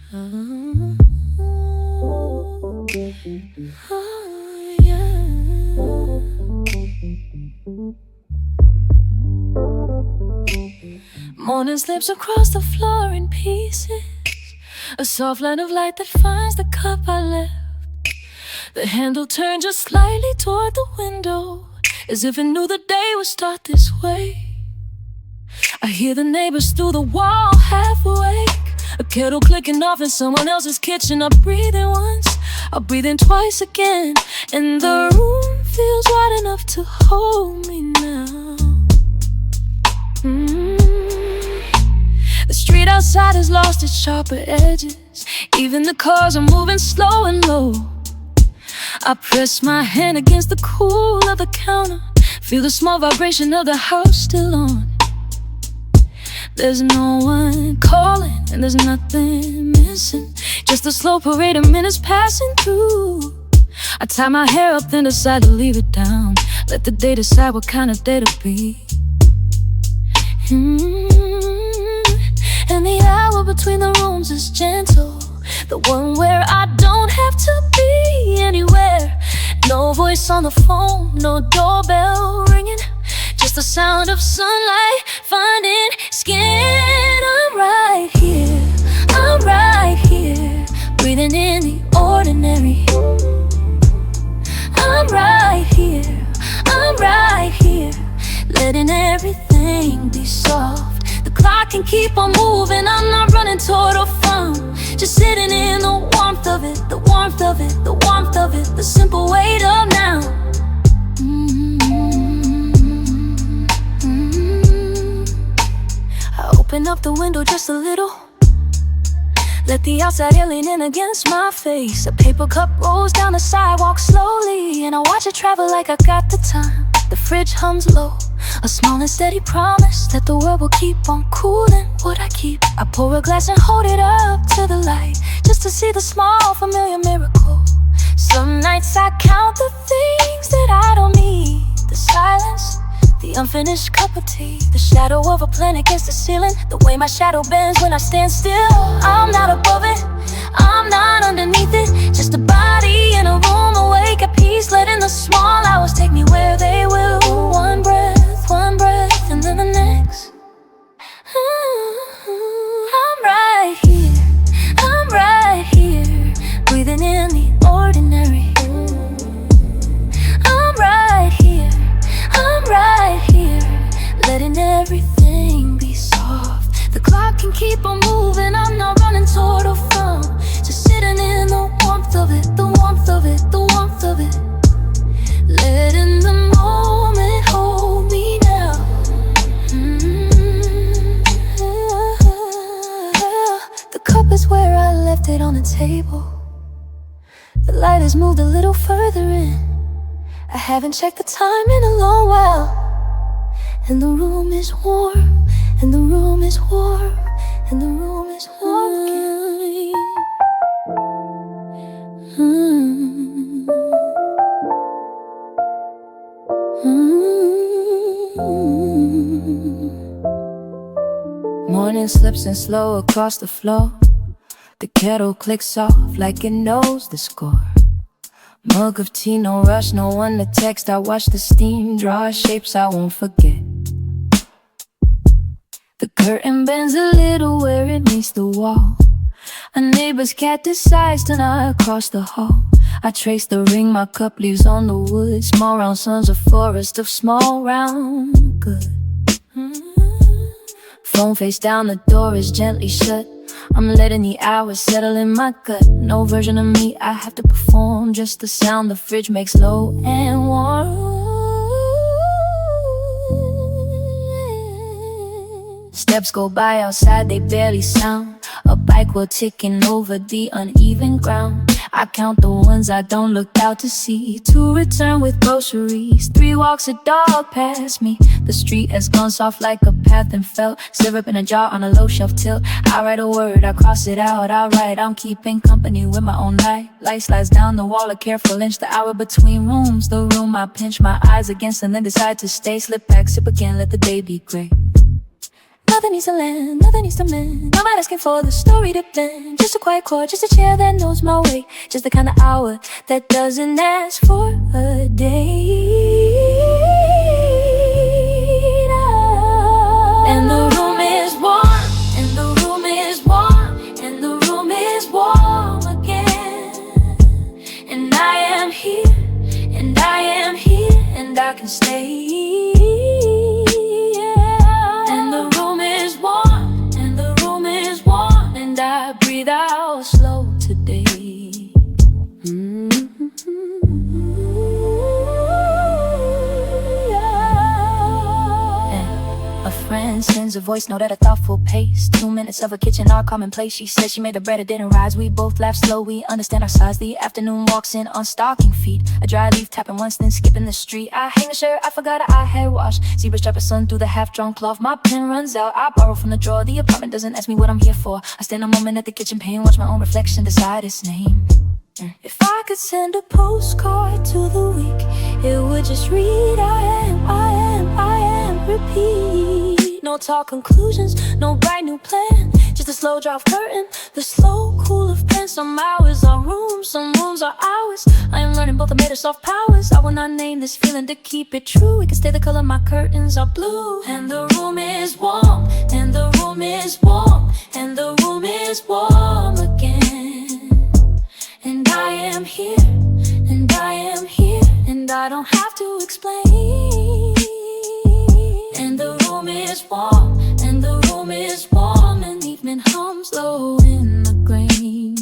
Morning slips across the floor in pieces, a soft line of light that finds the cup I left. The handle turned just slightly toward the window, as if it knew the day would start this way. I hear the neighbors through the wall half awake, a kettle clicking off in someone else's kitchen. I breathe in once, I'll breathe in twice again, and the room feels wide enough to hold me now. The street outside has lost its sharper edges, even the cars are moving slow and low. I press my hand against the cool of the counter, feel the small vibration of the house still on. There's no one calling and there's nothing missing, just a slow parade of minutes passing through. I tie my hair up then decide to leave it down, let the day decide what kind of day to be. And the hour between the rooms is gentle, the one where I don't have to be anywhere. No voice on the phone, no doorbell ringing, just the sound of sunlight finding skin. I'm right here, I'm right here, breathing in the ordinary. I'm right here, I'm right here, letting everything be soft. The clock can keep on moving, I'm not running toward a phone, just sitting in the warmth of it, the warmth of it, the warmth of it, the simple weight of now. I open up the window just a little, let the outside alien in against my face. A paper cup rolls down the sidewalk slowly, and I watch it travel like I got the time. The fridge hums low, a small and steady promise that the world will keep on cooling what I keep. I pour a glass and hold it up to the light, just to see the small familiar miracle. Some nights I count the things that I don't need, the silence, the unfinished cup of tea, the shadow of a planet against the ceiling, the way my shadow bends when I stand still. I'm not above it, I'm not underneath it, just a body in a room awake at peace, letting the small hours take me where they will. One breath, and then the next. I'm right here, I'm right here, breathing in the ordinary. I'm right here, I'm right here, letting everything be soft. The clock can keep on moving, I'm not running toward a phone, just sitting in the warmth of it, the warmth of it, the warmth of it, letting the moment hold me now. The cup is where I left it on the table, the light has moved a little further in, I haven't checked the time in a long while, and the room is warm, and the room is warm, and the room is warm again. Morning slips in slow across the floor, the kettle clicks off like it knows the score. Mug of tea, no rush, no one to text, I watch the steam draw shapes I won't forget. The curtain bends a little where it meets the wall, a neighbor's cat decides to nod across the hall. I trace the ring my cup leaves on the wood, small round suns, a forest of small round good. Phone face down, the door is gently shut, I'm letting the hours settle in my gut. No version of me I have to perform, just the sound the fridge makes low and warm. Steps go by outside, they barely sound, a bike wheel ticking over the uneven ground. I count the ones I don't look out to see, to return with groceries. 3 walks, a dog past me, the street has gone soft like a path and felt. Syrup in a jar on a low shelf tilt, I write a word, I cross it out, I write. I'm keeping company with my own light. Light slides down the wall, a careful inch, the hour between rooms. The room I pinch my eyes against and then decide to stay. Slip back, sip again, let the day be great. Nothing needs to land, nothing needs to mend. I'm not asking for the story to bend. Just a quiet chord, just a chair that knows my way. Just the kind of hour that doesn't ask for a date. And the room is warm, and the room is warm, and the room is warm again. And I am here, and I am here, and I can stay. And the room is warm, and the room is warm, and I breathe out slow today. A friend sends a voice note at a thoughtful pace. 2 minutes of a kitchen are commonplace. She said she made the bread, it didn't rise. We both laugh slow, we understand our size. The afternoon walks in on stocking feet. A dry leaf tapping once, then skipping the street. I hang a shirt I forgot I had washed. Zebra stripe a sun through the half-drawn cloth. My pen runs out, I borrow from the drawer. The apartment doesn't ask me what I'm here for. I stand a moment at the kitchen pane, watch my own reflection, decide its name. If I could send a postcard to the week, it would just read I am, repeat. No tall conclusions, no bright new plan, just a slow draw of curtain, the slow cool of pen. Some hours are rooms, some rooms are hours. I am learning both are made of soft powers. I will not name this feeling to keep it true. It can stay the color my curtains are blue. And the room is warm, and the room is warm, and the room is warm again. And I am here, and I am here, and I don't have to explain. And the room is warm, and the room is warm, and evening hums low in the grain.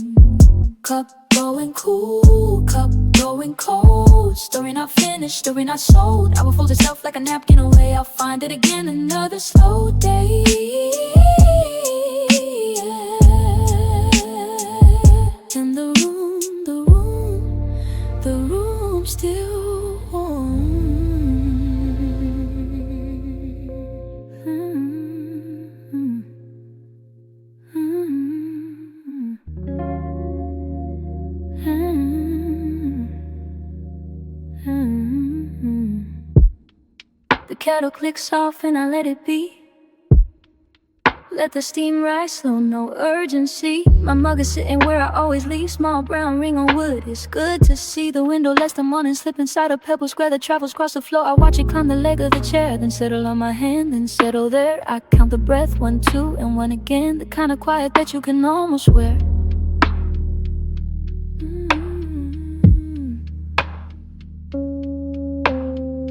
Cup going cool, cup going cold. Story not finished, story not sold. I will fold itself like a napkin away. I'll find it again another slow day. And the room still warm. The kettle clicks off and I let it be. Let the steam rise slow, no urgency. My mug is sitting where I always leave. Small brown ring on wood, it's good to see. The window lets the morning slip inside a pebble square that travels across the floor. I watch it climb the leg of the chair, then settle on my hand, then settle there. I count the breath, 1, 2, and 1 again. The kind of quiet that you can almost wear.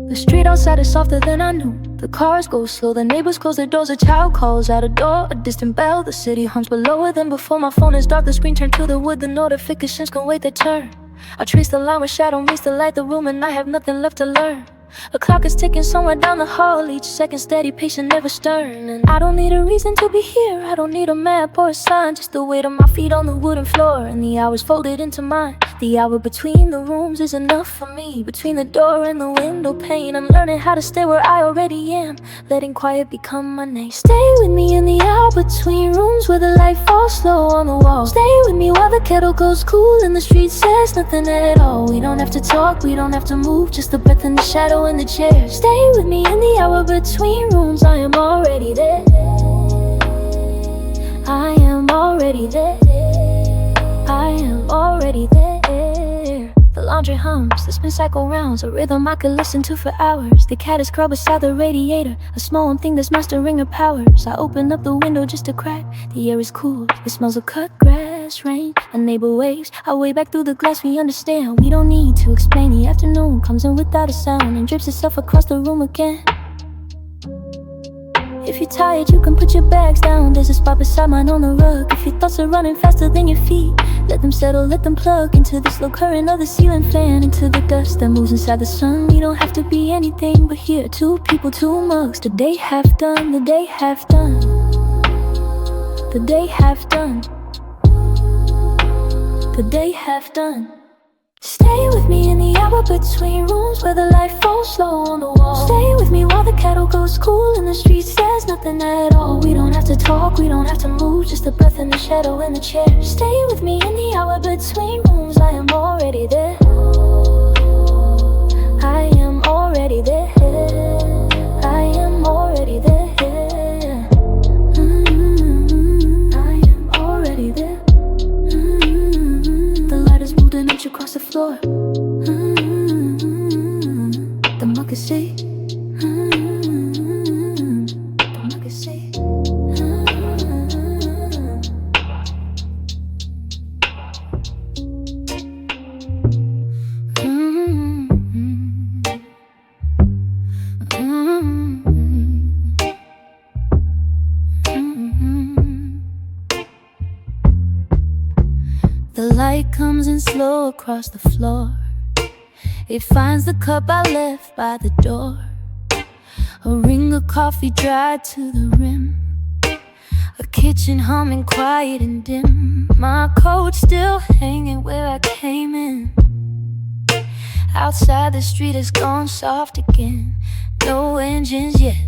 The street outside is softer than I knew. The cars go slow, the neighbors close their doors. A child calls out a door, a distant bell. The city hums, but lower than before. My phone is dark, the screen turned to the wood. The notifications can wait their turn. I trace the line where shadow meets the light, the room, and I have nothing left to learn. A clock is ticking somewhere down the hall, each second steady, patient, never stern. And I don't need a reason to be here, I don't need a map or a sign, just the weight of my feet on the wooden floor, and the hours folded into mine. The hour between the rooms is enough for me. Between the door and the window pane, I'm learning how to stay where I already am, letting quiet become my name. Stay with me in the hour between rooms, where the light falls slow on the wall. Stay with me while the kettle goes cool and the street says nothing at all. We don't have to talk, we don't have to move, just the breath and the shadow in the chair. Stay with me in the hour between rooms, I am already there. I am already there. I am already there. The laundry hums, the spin cycle rounds, a rhythm I could listen to for hours. The cat is curled beside the radiator, a small one thing that's mastering her powers. I open up the window just a crack, the air is cool, it smells of cut grass, rain, a neighbor waves. I wave back through the glass, we understand, we don't need to explain. The afternoon comes in without a sound and drapes itself across the room again. If you're tired, you can put your bags down. There's a spot beside mine on the rug. If your thoughts are running faster than your feet, let them settle, let them plug into the slow current of the ceiling fan, into the dust that moves inside the sun. You don't have to be anything but here. 2 people, 2 mugs. The day half done, the day half done. The day half done. The day half done. Stay with me in the hour between rooms, where the light falls slow on the wall. Stay with me while the kettle goes cool and the street says nothing at all. We don't have to talk, we don't have to move, just the breath and the shadow in the chair. Stay with me in the hour between rooms, I am already there. I am already there. I am already there. The light comes in slow across the floor. It finds the cup I left by the door. A ring of coffee dried to the rim. A kitchen humming quiet and dim. My coat still hanging where I came in. Outside the street has gone soft again. No engines yet,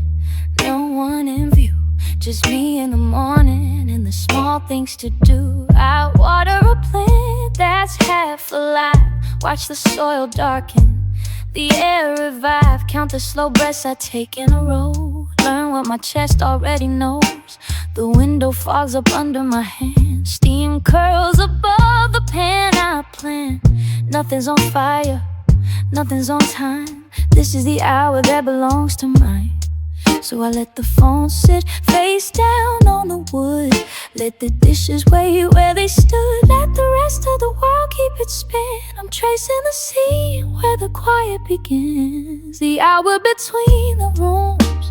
no one in view. Just me in the morning and the small things to do. I water a plant that's half alive. Watch the soil darken, the air revive. Count the slow breaths I take in a row. Learn what my chest already knows. The window fogs up under my hand. Steam curls above the pan I plan. Nothing's on fire, nothing's on time. This is the hour that belongs to mine. So I let the phone sit face down on the wood. Let the dishes wait where they stood. Let the rest of the world keep its spin. I'm tracing the scene where the quiet begins. The hour between the rooms.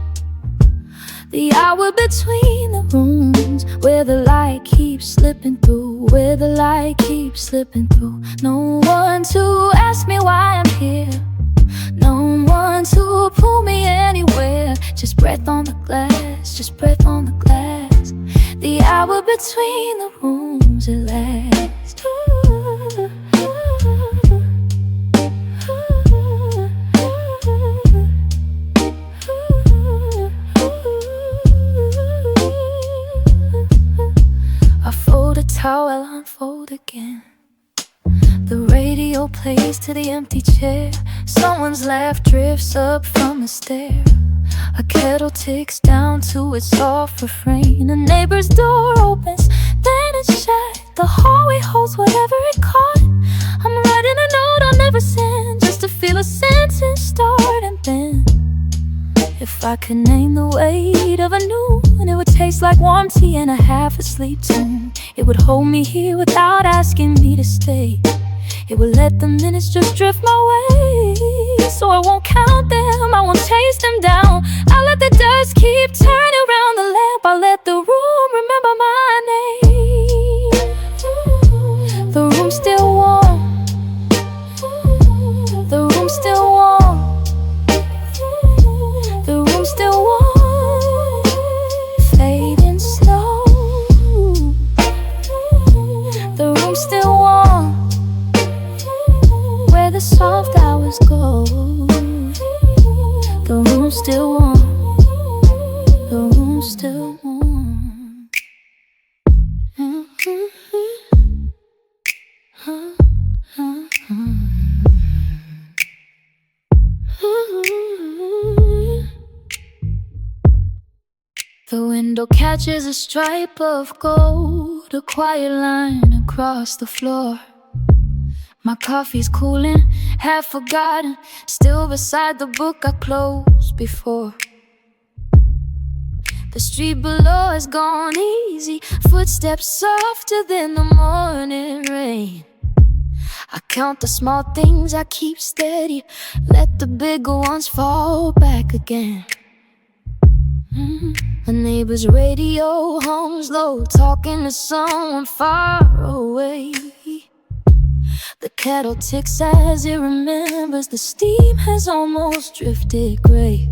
The hour between the rooms. Where the light keeps slipping through. Where the light keeps slipping through. No one to ask me why I'm here. No one to pull me anywhere. Just breath on the glass, just breath on the glass. The hour between the rooms at last. I fold a towel, unfold again. The radio plays to the empty chair. Someone's laugh drifts up from the stair. A kettle ticks down to its soft refrain. A neighbor's door opens, then it's shut. The hallway holds whatever it caught. I'm writing a note I'll never send, just to feel a sentence start and bend. If I could name the weight of a noon, it would taste like warm tea and a half asleep tune. It would hold me here without asking me to stay. It will let the minutes just drift my way. So I won't count them, I won't chase them down. I'll let the dust keep turning around the lamp. I'll let the room remember my name. The room's still warm. The room's still warm. The room's still warm. Fading slow. The room's still warm. Where the soft hours go. The room's still warm. The room's still warm. The window catches a stripe of gold, a quiet line across the floor. My coffee's cooling, half forgotten, still beside the book I closed before. The street below has gone easy, footsteps softer than the morning rain. I count the small things I keep steady, let the bigger ones fall back again. A neighbor's radio hums low, talking to someone far away. The kettle ticks as it remembers. The steam has almost drifted gray.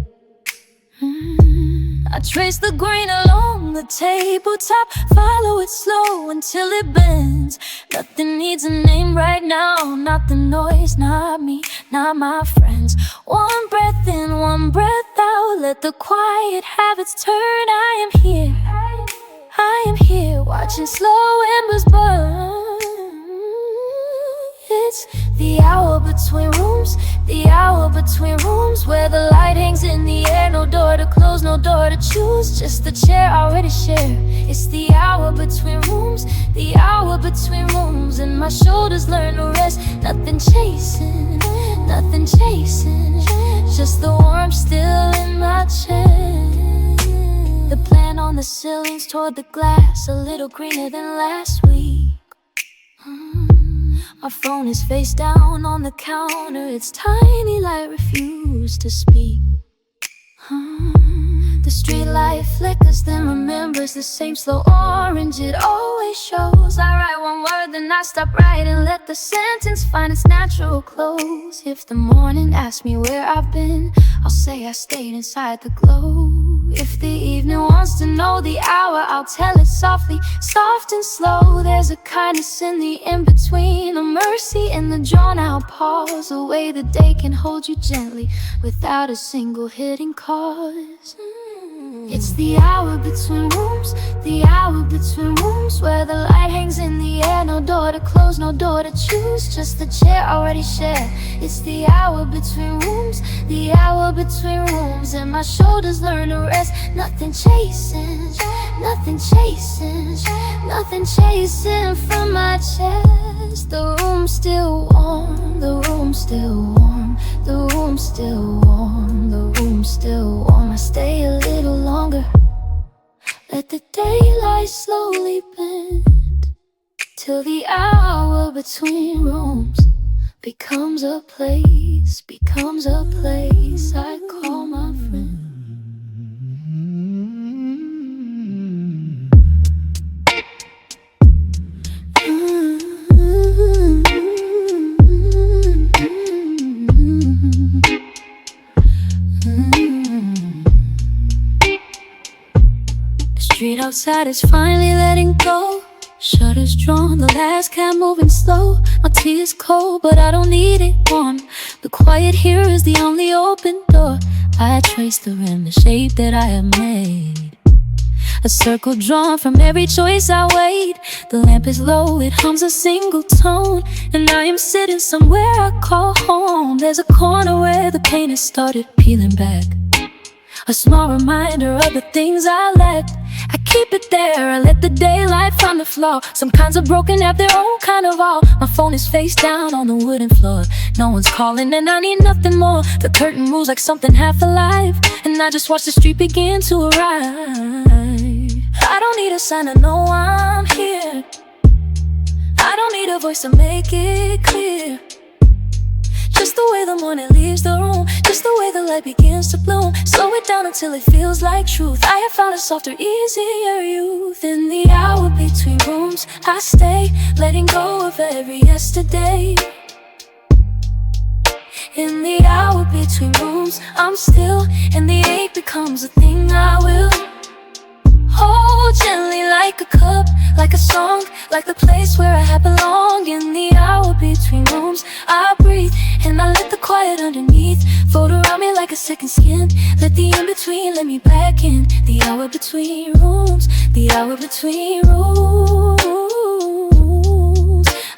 I trace the grain along the tabletop, follow it slow until it bends. Nothing needs a name right now, not the noise, not me, not my friends. One breath in, one breath out, let the quiet have its turn. I am here, I am here, watching slow embers burn. It's the hour between rooms, the hour between rooms, where the light hangs in the air. No door to close, no door to choose, just the chair I already share. It's the hour between rooms, the hour between rooms, and my shoulders learn to rest. Nothing chasing, just the warmth still in the ceilings toward the glass, a little greener than last week. Our phone is face down on the counter, its tiny light refused to speak. The street light flickers, then remembers the same slow orange it always shows. I write one word, then I stop writing, let the sentence find its natural close. If the morning asks me where I've been, I'll say I stayed inside the glow. If the evening wants to know the hour, I'll tell it softly, soft and slow. There's a kindness in the in-between, a mercy in the drawn-out pause, a way the day can hold you gently without a single hidden cause. It's the hour between rooms, the hour between rooms, where the light hangs in the air, no door to close, no door to choose, just the chair already shared. It's the hour between rooms, the hour between rooms, and my shoulders learn to rest. Nothing chasing, nothing chasing, nothing chasing from my chest. The room's still warm, the room's still warm, the room's still warm, the room's still warm. I stay a little longer, let the daylight slowly bend, till the hour between rooms becomes a place I call my friend. Street outside is finally letting go. Shutters drawn, the last cab moving slow. My tea is cold, but I don't need it warm. The quiet here is the only open door. I trace the rim, the shape that I have made. A circle drawn from every choice I weighed. The lamp is low, it hums a single tone, and I am sitting somewhere I call home. There's a corner where the paint has started peeling back, a small reminder of the things I left. I keep it there, I let the daylight find the flaw. Some kinds of broken have their own kind of awe. My phone is face down on the wooden floor. No one's calling and I need nothing more. The curtain moves like something half alive, and I just watch the street begin to arrive. I don't need a sign to know I'm here. I don't need a voice to make it clear. Just the way the morning leaves the room, just the way the light begins to bloom. Slow it down until it feels like truth. I have found a softer, easier youth. In the hour between rooms, I stay, letting go of every yesterday. In the hour between rooms, I'm still, and the ache becomes a thing I will hold gently, like a cup, like a song, like the place where I have belonged. In the hour between rooms, I breathe, and I let the quiet underneath fold around me like a second skin. Let the in-between let me back in. The hour between rooms, the hour between rooms.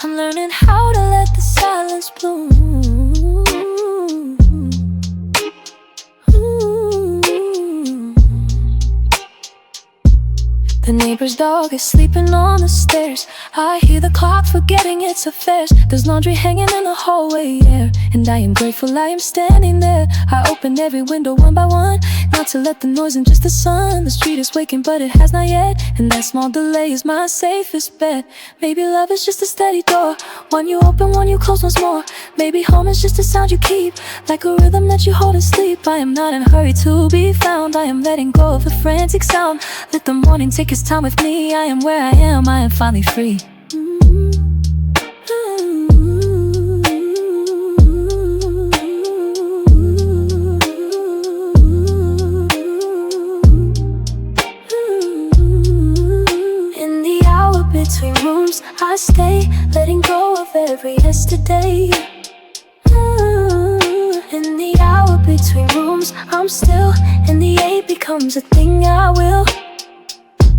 I'm learning how to let the silence bloom. The neighbor's dog is sleeping on the stairs. I hear the clock forgetting its affairs. There's laundry hanging in the hallway air, and I am grateful I am standing there. I open every window one by one, not to let the noise in, just the sun. The street is waking but it has not yet, and that small delay is my safest bet. Maybe love is just a steady door, one you open, one you close once more. Maybe home is just a sound you keep, like a rhythm that you hold in sleep. I am not in a hurry to be found, I am letting go of the frantic sound. Let the morning take its time with me. I am where I am, I am finally free. In the hour between rooms, I stay, letting go of every yesterday. In the hour between rooms, I'm still, and the ache becomes a thing I will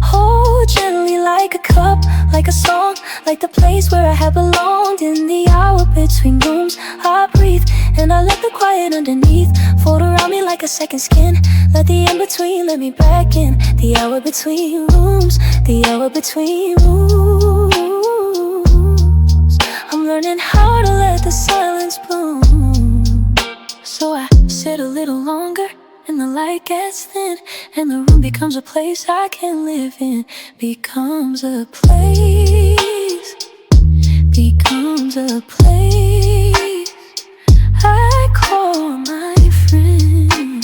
hold gently, like a cup, like a song, like the place where I have belonged. In the hour between rooms, I breathe, and I let the quiet underneath fold around me like a second skin. Let the in-between let me back in. The hour between rooms, the hour between rooms. I'm learning how to let the silence bloom. So I sit a little longer, and when the light gets thin, and the room becomes a place I can live in. Becomes a place, becomes a place I call my friend.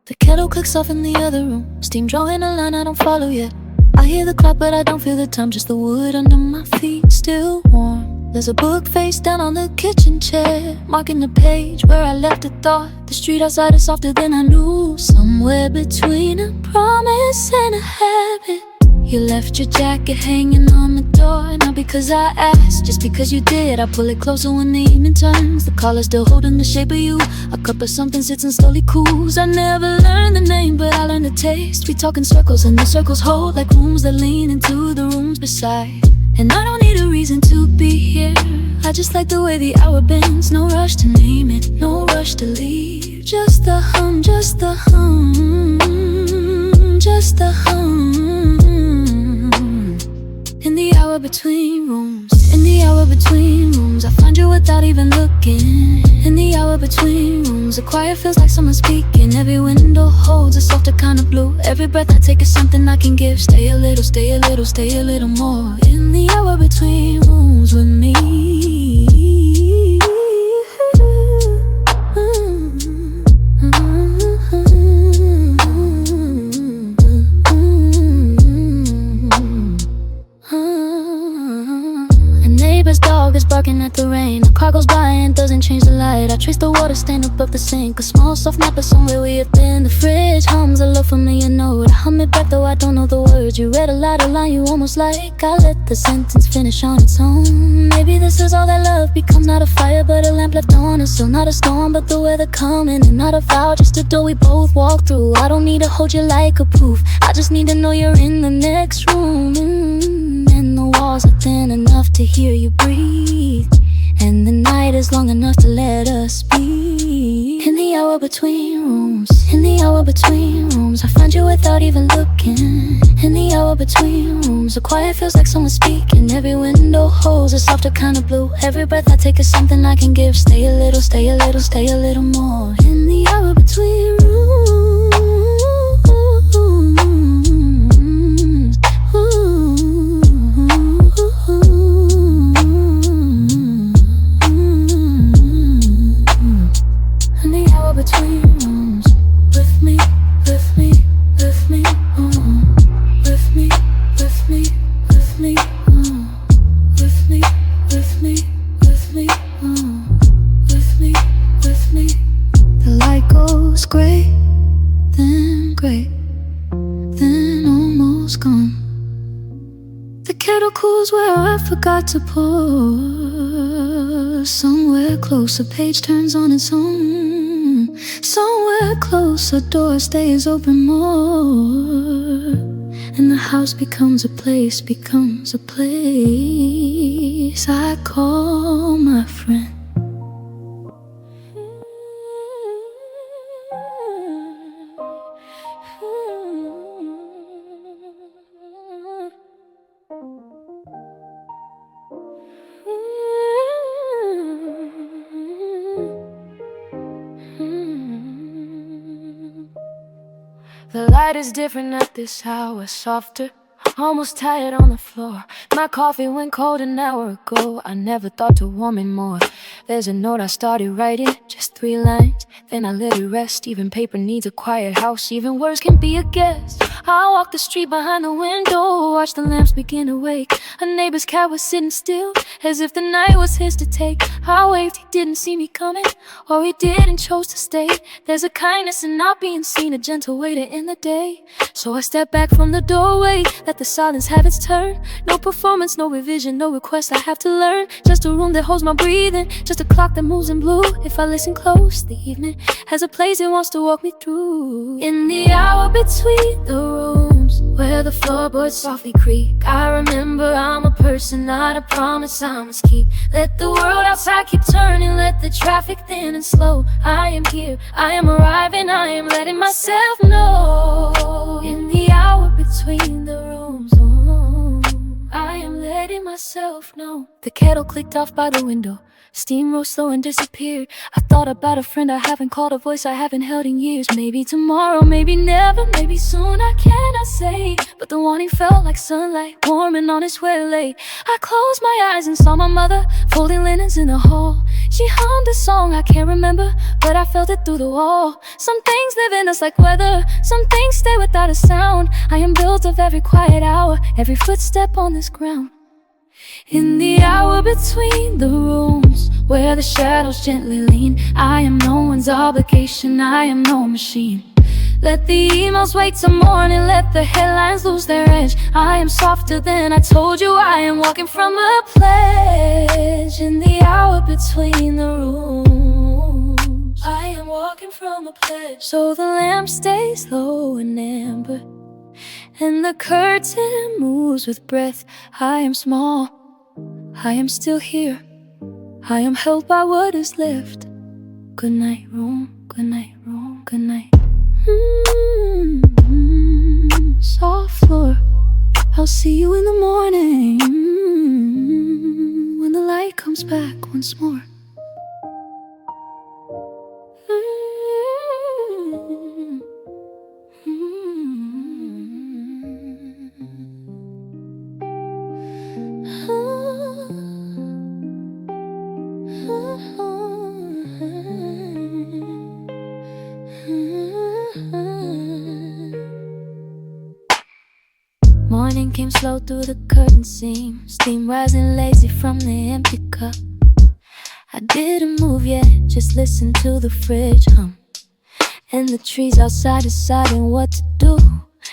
The kettle clicks off in the other room, steam drawing a line I don't follow yet. I hear the clock but I don't feel the time, just the wood under my feet still warm. There's a book face down on the kitchen chair, marking the page where I left a thought. The street outside is softer than I knew, somewhere between a promise and a habit. You left your jacket hanging on the door, not because I asked, just because you did. I pull it closer when the evening turns, the collar still holding the shape of you. A cup of something sits and slowly cools. I never learned the name, but I learned the taste. We talk in circles and the circles hold like rooms that lean into the rooms beside. And I don't need a reason to be here, I just like the way the hour bends. No rush to name it, no rush to leave. Just the hum, just the hum, just the hum. In the hour between rooms, in the hour between rooms, I find you without even looking. In the hour between rooms, the quiet feels like someone speaking. Every window holds a softer kind of blue. Every breath I take is something I can give. Stay a little, stay a little, stay a little more. In the hour between rooms with me. Dog is barking at the rain. The car goes by and doesn't change the light. I trace the water stain above the sink. A small soft map of somewhere we have been. The fridge hums a low familiar note. I hum it back though I don't know the words. You read aloud a line you almost like. I let the sentence finish on its own. Maybe this is all that love becomes. Not a fire but a lamp left on us. So not a storm but the weather coming. And not a vow, just a door we both walk through. I don't need to hold you like a proof, I just need to know you're in the next room. And the walls are thin enough to hear you breathe, and the night is long enough to let us be. In the hour between rooms, in the hour between rooms, I find you without even looking. In the hour between rooms, the quiet feels like someone speaking. Every window holds a softer kind of blue. Every breath I take is something I can give. Stay a little, stay a little, stay a little more. In the hour between rooms. Between rooms, with me, with me, with me, with me, with me, with me, with me, with me, with me, with me, with me. The light goes gray, then almost gone. The kettle cools where I forgot to pour. Somewhere close, a page turns on its own. Somewhere close, a door stays open more, and the house becomes a place I call my friend. The light is different at this hour, softer, almost tired on the floor. My coffee went cold an hour ago, I never thought to warm it more. There's a note I started writing, just 3 lines, then I let it rest. Even paper needs a quiet house, even words can be a guest. I walked the street behind the window, watched the lamps begin to wake. A neighbor's cat was sitting still, as if the night was his to take. I waved, he didn't see me coming, or he did and chose to stay. There's a kindness in not being seen, a gentle way to end the day. So I stepped back from the doorway, let the silence have its turn. No performance, no revision, no request I have to learn. Just a room that holds my breathing, just a clock that moves in blue. If I listen close, the evening has a place it wants to walk me through. In the hour between the rooms, where the floorboards softly creak. I remember I'm a person, not a promise I must keep. Let the world outside keep turning, let the traffic thin and slow. I am here, I am arriving, I am letting myself know. In the hour between the rooms, I am letting myself know. The kettle clicked off by the window, steam rose slow and disappeared. I thought about a friend I haven't called, a voice I haven't held in years. Maybe tomorrow, maybe never, maybe soon, I cannot say. But the warning felt like sunlight, warm and on its way late. I closed my eyes and saw my mother folding linens in the hall. She hummed a song I can't remember, but I felt it through the wall. Some things live in us like weather, some things stay without a sound. I am built of every quiet hour, every footstep on this ground. In the hour between the rooms, where the shadows gently lean, I am no one's obligation, I am no machine. Let the emails wait till morning, let the headlines lose their edge. I am softer than I told you, I am walking from a pledge. In the hour between the rooms, I am walking from a pledge. So the lamp stays low and amber, and the curtain moves with breath. I am small, I am still here, I am held by what is left. Good night room, good night room, good night. Soft floor, I'll see you in the morning, when the light comes back once more. Morning came slow through the curtain seam, steam rising lazy from the empty cup. I didn't move yet, just listened to the fridge hum, and the trees outside deciding what to do.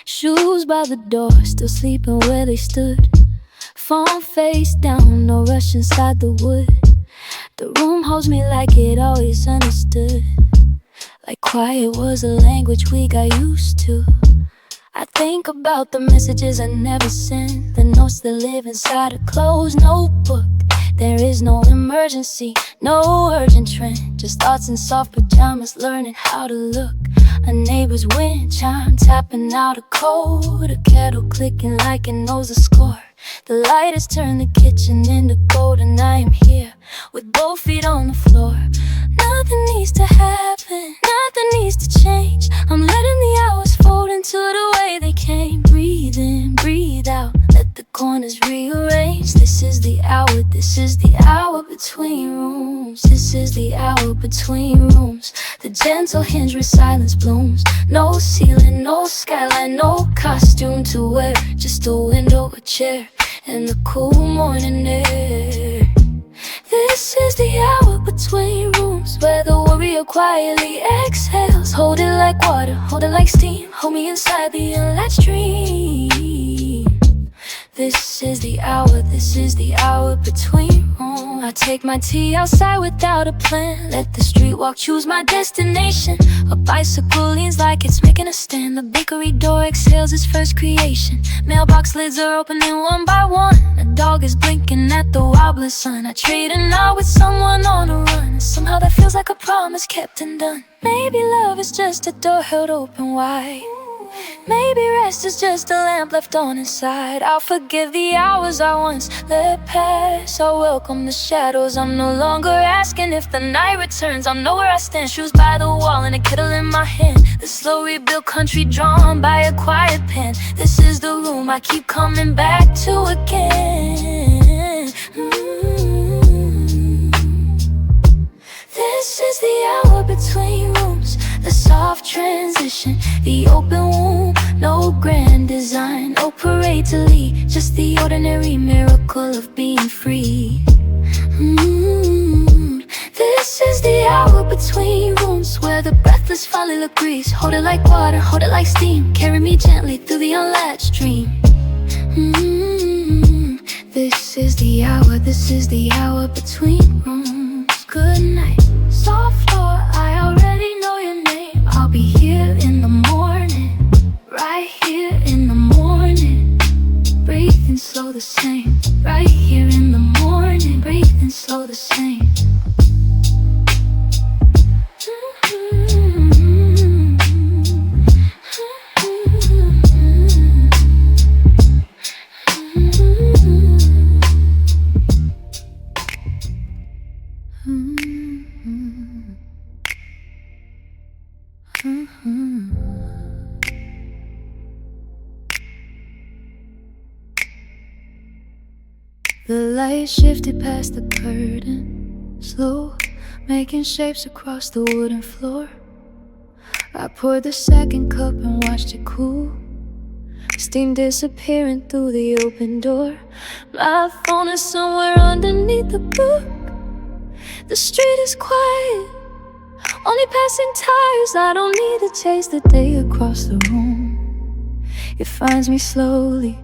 Shoes by the door, still sleeping where they stood. Phone face down, no rush inside the wood. The room holds me like it always understood, like quiet was a language we got used to. I think about the messages I never sent, the notes that live inside a closed notebook. There is no emergency, no urgent trend, just thoughts in soft pajamas learning how to look. A neighbor's wind chime tapping out a code, a kettle clicking like it knows the score. The light has turned the kitchen into gold, and I am here with both feet on the floor. Nothing needs to happen, nothing needs to change. I'm letting the hours fold into the way they came. Breathe in, breathe out, let the corners rearrange. This is the hour, this is the hour between rooms. This is the hour between rooms. The gentle hinge where silence blooms. No ceiling, no skyline, no costume to wear, just a window, a chair, and the cool morning air. This is the hour between rooms, where the warrior quietly exhales. Hold it like water, hold it like steam, hold me inside the unlatched dream. This is the hour, this is the hour between rooms. I take my tea outside without a plan, let the street walk choose my destination. A bicycle leans like it's making a stand, the bakery door exhales its first creation. Mailbox lids are opening one by one, a dog is blinking at the wobbling sun. I trade an hour with someone on a run, somehow that feels like a promise kept and done. Maybe love is just a door held open wide, maybe rest is just a lamp left on inside. I'll forgive the hours I once let pass, I'll welcome the shadows. I'm no longer asking if the night returns, I'll know where I stand. Shoes by the wall and a kettle in my hand, the slow rebuilt country drawn by a quiet pen. This is the room I keep coming back to again. This is the hour between rooms, the soft transition, the open womb. No grand design, no parade to lead, just the ordinary miracle of being free. This is the hour between rooms, where the breathless folly agrees. Hold it like water, hold it like steam, carry me gently through the unlatched dream. This is the hour, this is the hour between rooms. Good night, soft floor, I already know your name. I'll be here in the morning, right here in the morning. The light shifted past the curtain, slow, making shapes across the wooden floor. I poured the second cup and watched it cool, steam disappearing through the open door. My phone is somewhere underneath the book. The street is quiet, only passing tires. I don't need to chase the day across the room. It finds me slowly,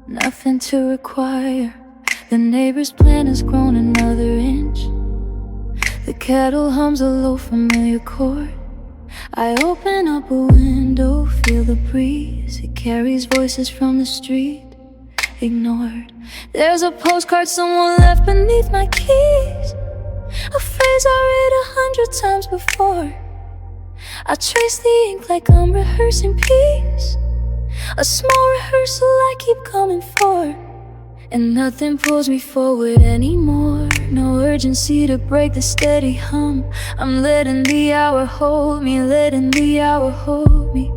nothing to require. The neighbor's plant has grown another inch. The kettle hums a low familiar chord. I open up a window, feel the breeze. It carries voices from the street, ignored. There's a postcard someone left beneath my keys, a phrase I read 100 times before. I trace the ink like I'm rehearsing peace, a small rehearsal I keep coming for. And nothing pulls me forward anymore. No urgency to break the steady hum. I'm letting the hour hold me, letting the hour hold me,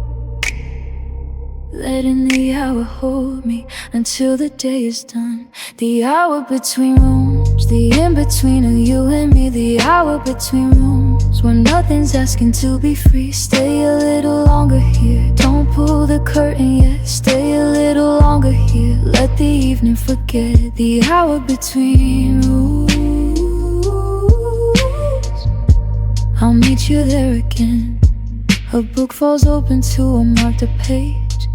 letting the hour hold me until the day is done. The hour between rooms, the in-between of you and me. The hour between rooms where nothing's asking to be free. Stay a little longer here, don't pull the curtain yet. Stay a little longer here, let the evening forget. The hour between rooms, I'll meet you there again. A book falls open to a marked page,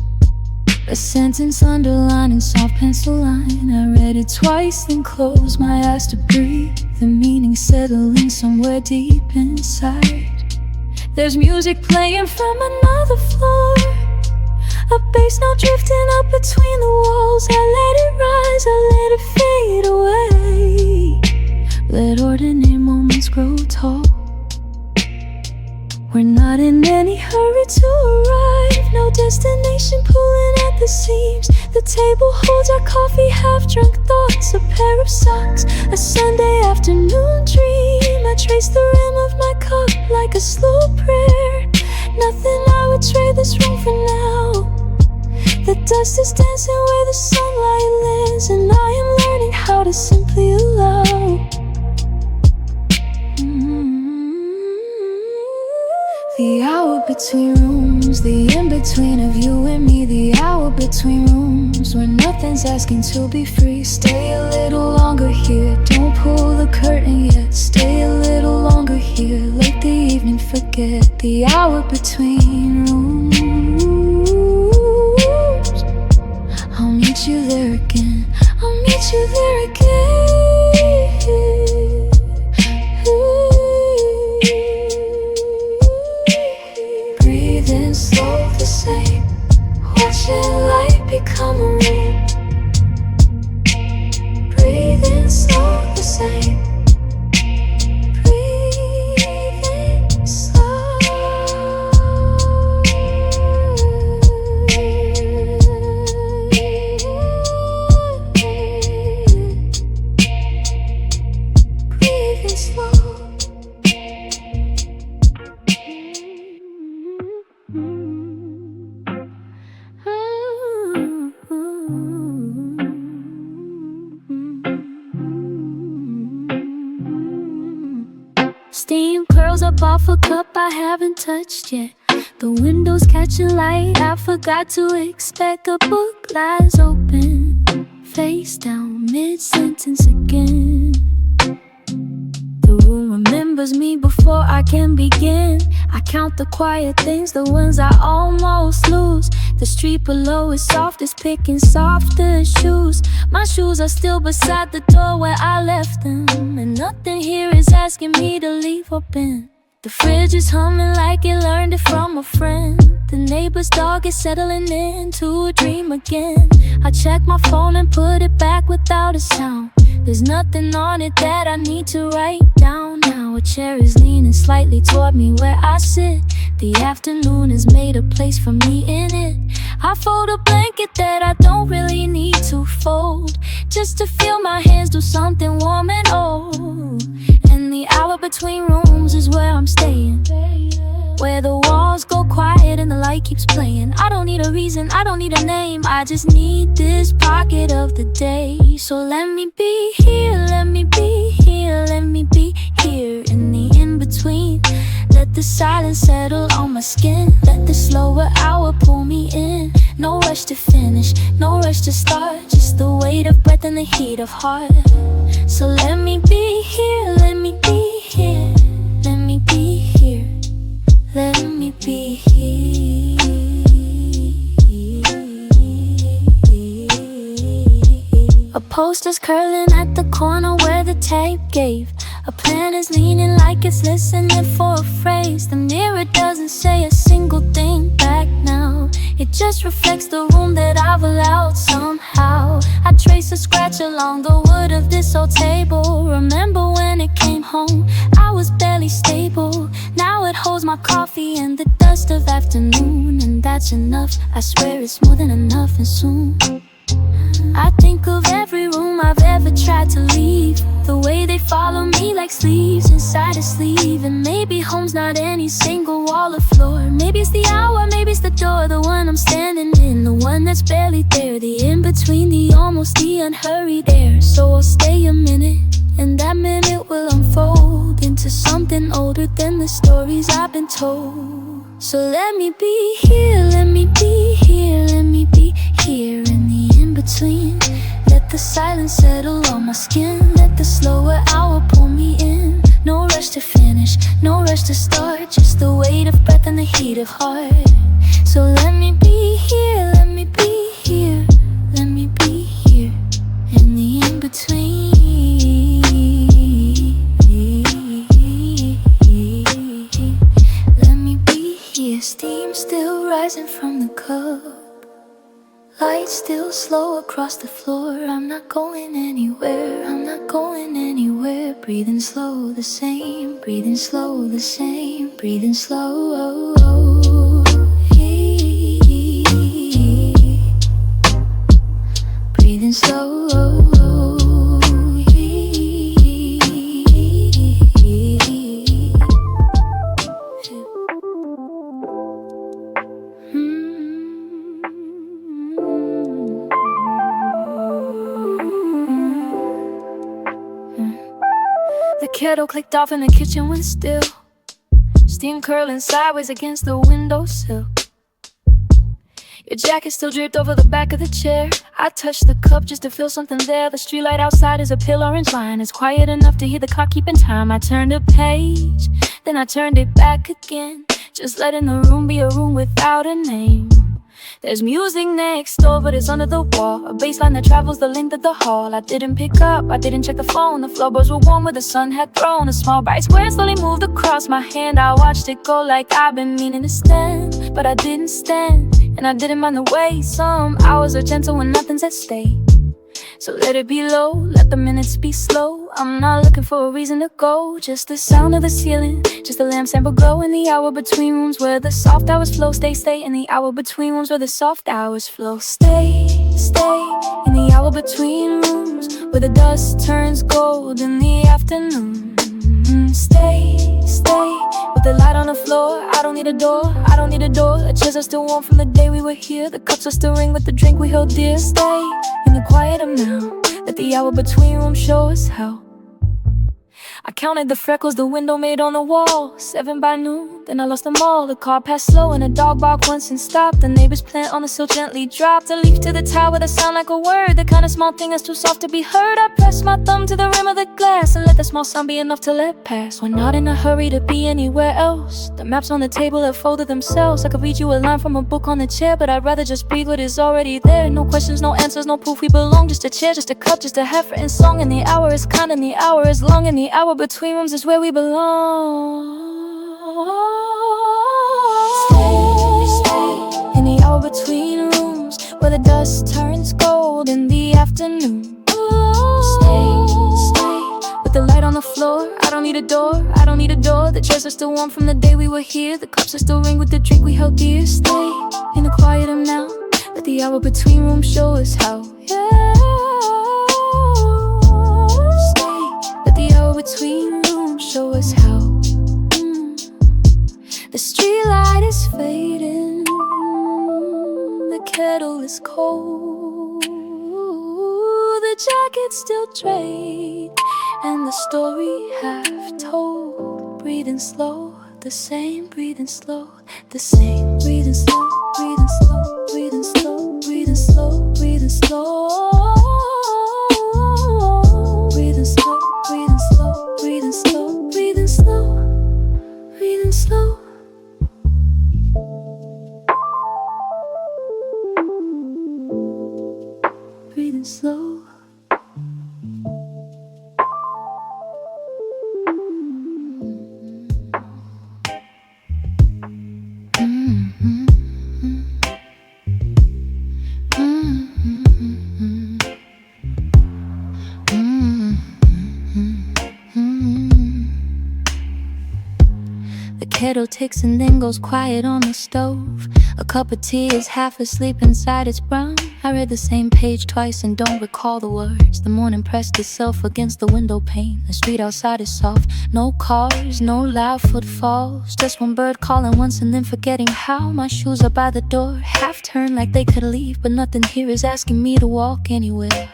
a sentence underlined in soft pencil line. I read it twice, then closed my eyes to breathe, the meaning settling somewhere deep inside. There's music playing from another floor, a bass now drifting up between the walls. I let it rise, I let it fade away. Let ordinary moments grow tall. We're not in any hurry to arrive, no destination pulling at the seams. The table holds our coffee, half-drunk thoughts, a pair of socks, a Sunday afternoon dream. I trace the rim of my cup like a slow prayer. Nothing I would trade this room for now. The dust is dancing where the sunlight lands, and I am learning how to simply allow. The hour between rooms, the in-between of you and me. The hour between rooms where nothing's asking to be free. Stay a little longer here, don't pull the curtain yet. Stay a little longer here, let the evening forget. The hour between rooms, I'll meet you there again, I'll meet you there again. Breathing slow the same, watching light become a rain. Breathing slow the same, breathing slow. Breathing slow. Steam curls up off a cup I haven't touched yet. The windows catching light, I forgot to expect. A book lies open, face down, mid-sentence again. The room remembers me before I can begin. I count the quiet things, the ones I almost lose. The street below is soft as picking softer shoes. My shoes are still beside the door where I left them, and nothing here is asking me to leave open. The fridge is humming like it learned it from a friend. The neighbor's dog is settling into a dream again. I check my phone and put it back without a sound. There's nothing on it that I need to write down now. A chair is leaning slightly toward me where I sit. The afternoon has made a place for me in it. I fold a blanket that I don't really need to fold, just to feel my hands do something warm and old. And the hour between rooms is where I'm staying, where the walls go quiet and the light it keeps playing. I don't need a reason, I don't need a name, I just need this pocket of the day. So let me be here, let me be here, let me be here in the in-between. Let the silence settle on my skin, let the slower hour pull me in. No rush to finish, no rush to start, just the weight of breath and the heat of heart. So let me be here, let me be here, let me be here, let me be here. A poster's curling at the corner where the tape gave. A plan is leaning like it's listening for a phrase. The mirror doesn't say a single thing back now. It just reflects the room that I've allowed somehow. I trace a scratch along the wood of this old table. Remember when it came home, I was barely stable. Now it holds my coffee and the dust of afternoon. And that's enough, I swear it's more than enough. And soon I think of every room I've ever tried to leave, the way they follow me like sleeves inside a sleeve. And maybe home's not any single wall or floor. Maybe it's the hour, maybe it's the door, the one I'm standing in, the one that's barely there, the in-between, the almost, the unhurried air. So I'll stay a minute, and that minute will unfold into something older than the stories I've been told. So let me be here, let me be here, let me be here in the in-between. Let the silence settle on my skin, let the slower hour pull me in. No rush to finish, no rush to start, just the weight of breath and the heat of heart. So let me be here, let me be here, let me be here in the in-between. Let me be here, steam still rising from the cup, lights still slow across the floor. I'm not going anywhere, I'm not going anywhere. Breathing slow the same, breathing slow the same, breathing slow. Breathing slow. The kettle clicked off and the kitchen went still, steam curling sideways against the windowsill. Your jacket still draped over the back of the chair. I touched the cup just to feel something there. The streetlight outside is a pale orange line. It's quiet enough to hear the clock keeping time. I turned a page, then I turned it back again, just letting the room be a room without a name. There's music next door, but it's under the wall, a bass line that travels the length of the hall. I didn't pick up, I didn't check the phone. The floorboards were warm where the sun had thrown a small bright square slowly moved across my hand. I watched it go like I've been meaning to stand, but I didn't stand, and I didn't mind the way. Some hours are gentle when nothing's at stake, so let it be low, let the minutes be slow. I'm not looking for a reason to go, just the sound of the ceiling, just the lamp sample glow. In the hour between rooms where the soft hours flow. Stay in the hour between rooms where the soft hours flow. Stay in the hour between rooms where the dust turns gold in the afternoon. Stay with the light on the floor. I don't need a door, I don't need a door. The chairs are still warm from the day we were here. The cups are still ring with the drink we held dear. Stay in the quiet of now, let the hour between rooms show us how. I counted the freckles the window made on the wall. 7 by noon, then I lost them all. The car passed slow and a dog barked once and stopped. The neighbor's plant on the sill gently dropped. A leaf to the tile with a sound like a word, the kind of small thing that's too soft to be heard. I pressed my thumb to the rim of the glass and let the small sound be enough to let pass. We're not in a hurry to be anywhere else. The maps on the table have folded themselves. I could read you a line from a book on the chair, but I'd rather just breathe what is already there. No questions, no answers, no proof we belong. Just a chair, just a cup, just a half written song. And the hour is kind and the hour is long, and the hour between rooms is where we belong. Stay in the hour between rooms where the dust turns gold in the afternoon. Stay with the light on the floor. I don't need a door, I don't need a door. The chairs are still warm from the day we were here. The cups are still ring with the drink we held dear. Stay in the quiet of now, let the hour between rooms show us how. Yeah. Between rooms show us how. The street light is fading, kettle is cold, the jacket still draped, and the story half told. Breathing slow, the same, breathing slow, the same, breathing slow, breathing slow, breathing slow, breathing slow, breathing slow, breathing slow, breathing slow, breathing slow, breathing slow, breathing slow. Breathing slow. The kettle ticks and then goes quiet on the stove. A cup of tea is half asleep inside its brown. I read the same page twice and don't recall the words. The morning pressed itself against the window pane. The street outside is soft. No cars, no loud footfalls. Just one bird calling once and then forgetting how. My shoes are by the door, half turned like they could leave, but nothing here is asking me to walk anywhere.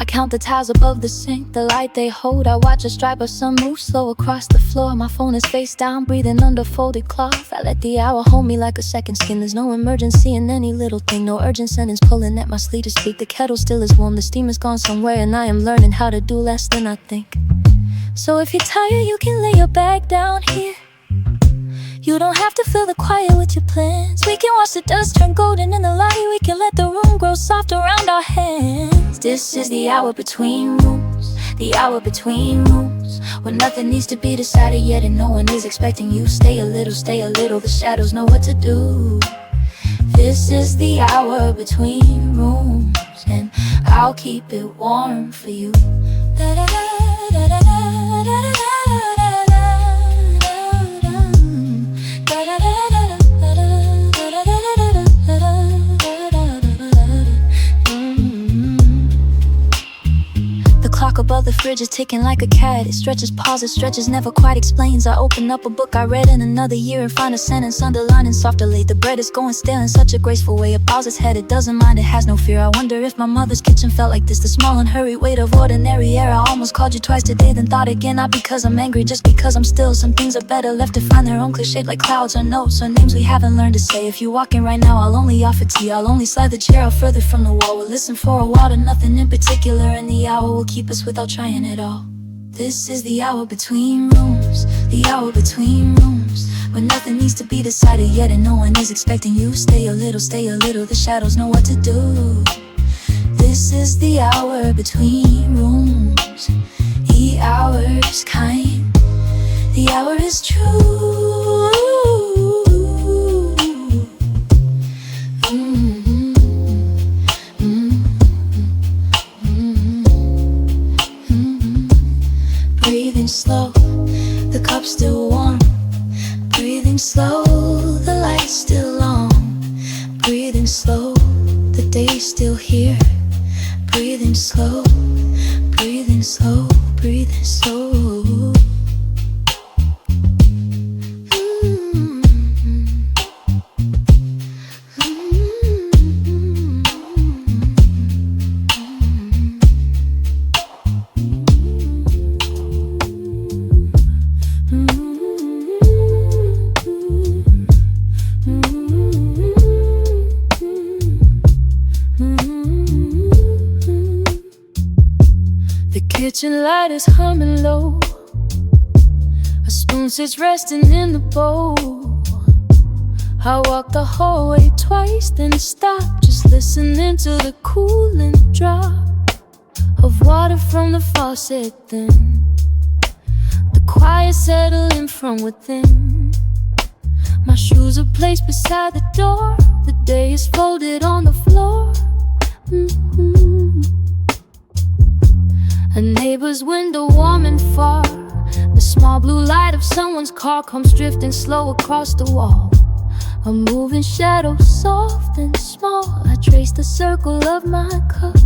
I count the tiles above the sink, the light they hold. I watch a stripe of sun move slow across the floor. My phone is face down, breathing under folded cloth. I let the hour hold me like a second skin. There's no emergency in any little thing, no urgent sentence pulling at my sleeve to speak. The kettle still is warm, the steam has gone somewhere, and I am learning how to do less than I think. So if you're tired, you can lay your bag down here. You don't have to fill the quiet with your plans. We can watch the dust turn golden in the light. We can let the room grow soft around our hands. This is the hour between rooms, the hour between rooms, when nothing needs to be decided yet and no one is expecting you. Stay a little, the shadows know what to do. This is the hour between rooms, and I'll keep it warm for you. Above the fridge is ticking like a cat. It stretches, pauses, stretches, never quite explains. I open up a book I read in another year and find a sentence underlined and softly. The bread is going stale in such a graceful way. It bows its head, it doesn't mind, it has no fear. I wonder if my mother's kitchen felt like this. The small unhurried weight of ordinary air. I almost called you twice today, then thought again. Not because I'm angry, just because I'm still. Some things are better left to find their own, cliched like clouds or notes or names we haven't learned to say. If you're walking right now, I'll only offer tea. I'll only slide the chair out further from the wall. We'll listen for a while to nothing in particular, and the hour will keep us without trying it all. This is the hour between rooms, the hour between rooms, when nothing needs to be decided yet and no one is expecting you. Stay a little, the shadows know what to do. This is the hour between rooms, the hour is kind, the hour is true. Breathing slow, the cup's still warm. Breathing slow, the light's still on. Breathing slow, the day's still here. Breathing slow, breathing slow, breathing slow. Kitchen light is humming low. A spoon sits resting in the bowl. I walk the hallway twice, then stop, just listening to the cooling drop of water from the faucet. Then the quiet settling from within. My shoes are placed beside the door. The day is folded on the floor. A neighbor's window warm and far. The small blue light of someone's car comes drifting slow across the wall. A moving shadow, soft and small. I trace the circle of my cup.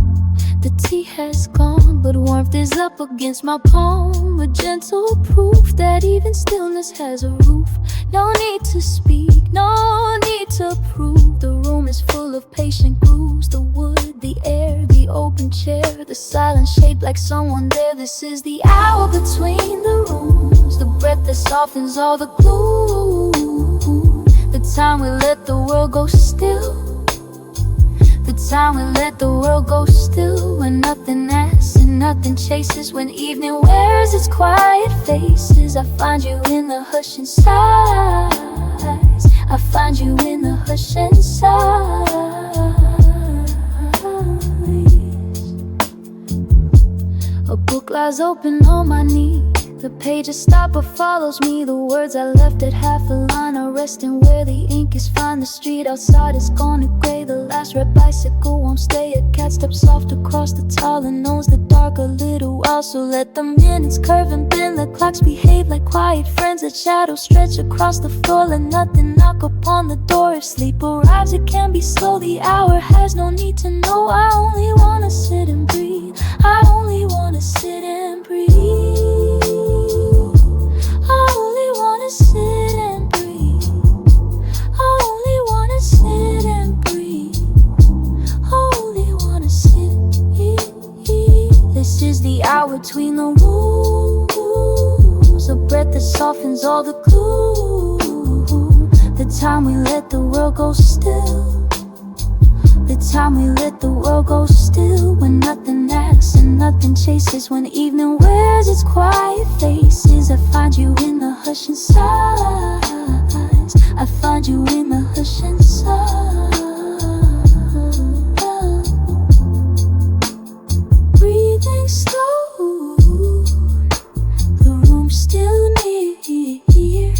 The tea has gone, but warmth is up against my palm. A gentle proof that even stillness has a roof. No need to speak, no need to prove. The room is full of patient grooves. The wood, the air, the open chair, the silence shaped like someone there. This is the hour between the rooms, the breath that softens all the gloom. The time we let the world go still. The time we let the world go still. When nothing asks and nothing chases. When evening wears its quiet faces. I find you in the hush inside. I find you in the hush inside. A book lies open on my knee. The pages stop but follows me. The words I left at half a line are resting where the ink is fine. The street outside is gone to grey. The last red bicycle won't stay. A cat steps soft across the tile and knows the dark a little while. So let the minutes curve and bend. The clocks behave like quiet friends. That shadows stretch across the floor. Let nothing knock upon the door. If sleep arrives it can be slow. The hour has no need to know. I only wanna sit and breathe. I only wanna sit and breathe. I only wanna sit and breathe. I only wanna sit and breathe. I only wanna sit. This is the hour between the rooms. A breath that softens all the gloom. The time we let the world go still. The time we let the world go still. When nothing asks and nothing chases. When evening wears its quiet faces. I find you in the hush inside. I find you in the hush inside. Breathing slow. The room's still near.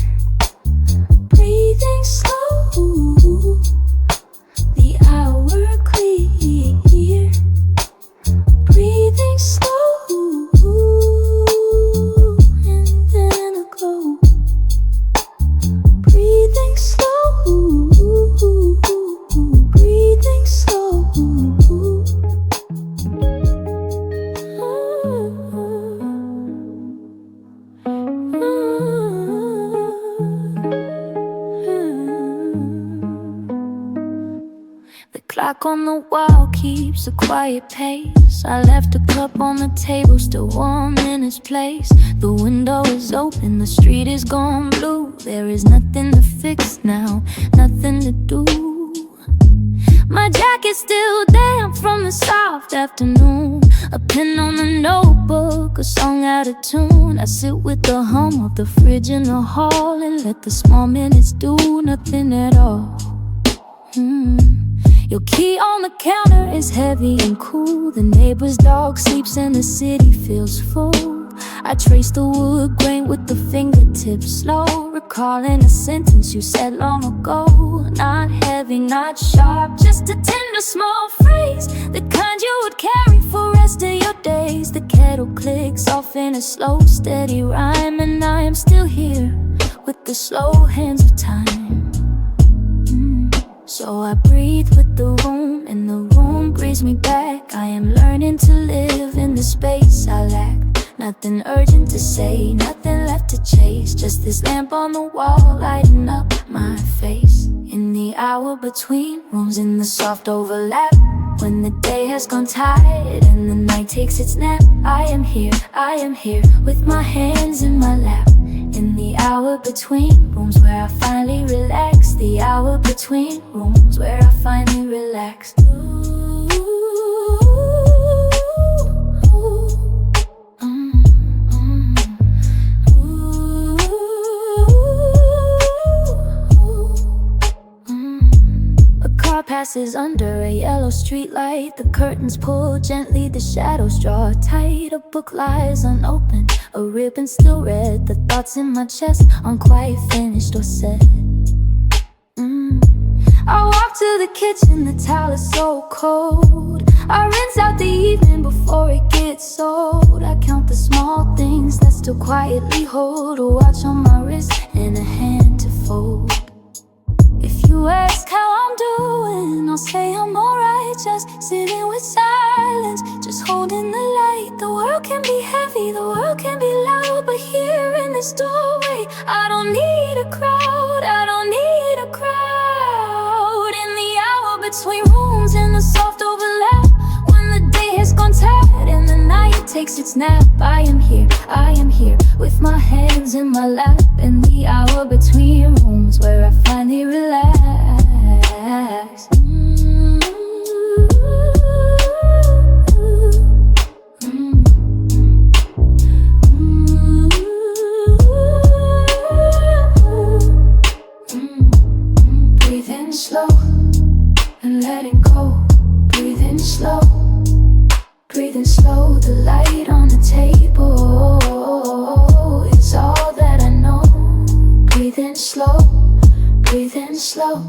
Breathing slow. The hour clear. Breathing slow. And then a glow. Breathing slow. Breathing slow. The clock on the wall keeps a quiet pace. I left a cup on the table, still warm in its place. The window is open, the street is gone blue. There is nothing to fix now, nothing to do. My jacket's still damp from the soft afternoon. A pen on the notebook, a song out of tune. I sit with the hum of the fridge in the hall and let the small minutes do nothing at all. Your key on the counter is heavy and cool. The neighbor's dog sleeps and the city feels full. I trace the wood grain with the fingertips slow, recalling a sentence you said long ago. Not heavy, not sharp, just a tender small phrase, the kind you would carry for rest of your days. The kettle clicks off in a slow, steady rhyme, and I am still here with the slow hands of time. So I breathe with the room, and the room breathes me back. I am learning to live in the space I lack. Nothing urgent to say, nothing left to chase. Just this lamp on the wall lighting up my face. In the hour between rooms, in the soft overlap. When the day has gone tired and the night takes its nap, I am here with my hands in my lap. In the hour between rooms where I finally relax. The hour between rooms where I finally relax. A car passes under a yellow streetlight. The curtains pull gently, the shadows draw tight. A book lies unopened, a ribbon still red. The thoughts in my chest aren't quite finished or said. I walk to the kitchen, the towel is so cold. I rinse out the evening before it gets old. I count the small things that still quietly hold. A watch on my wrist and a hand to fold. If you ask how I'm doing, I'll say I'm alright, just sitting with silence. world can be heavy, the world can be loud, but here in this doorway, I don't need a crowd, I don't need a crowd. In the hour between rooms, in the soft overlap, when the day has gone tired and the night takes its nap, I am here, with my hands in my lap, in the hour between rooms where I finally relax. Breathe in slow and letting go. Breathe in slow. Breathe in slow. The light on the table is all that I know. Breathe in slow. Breathe in slow.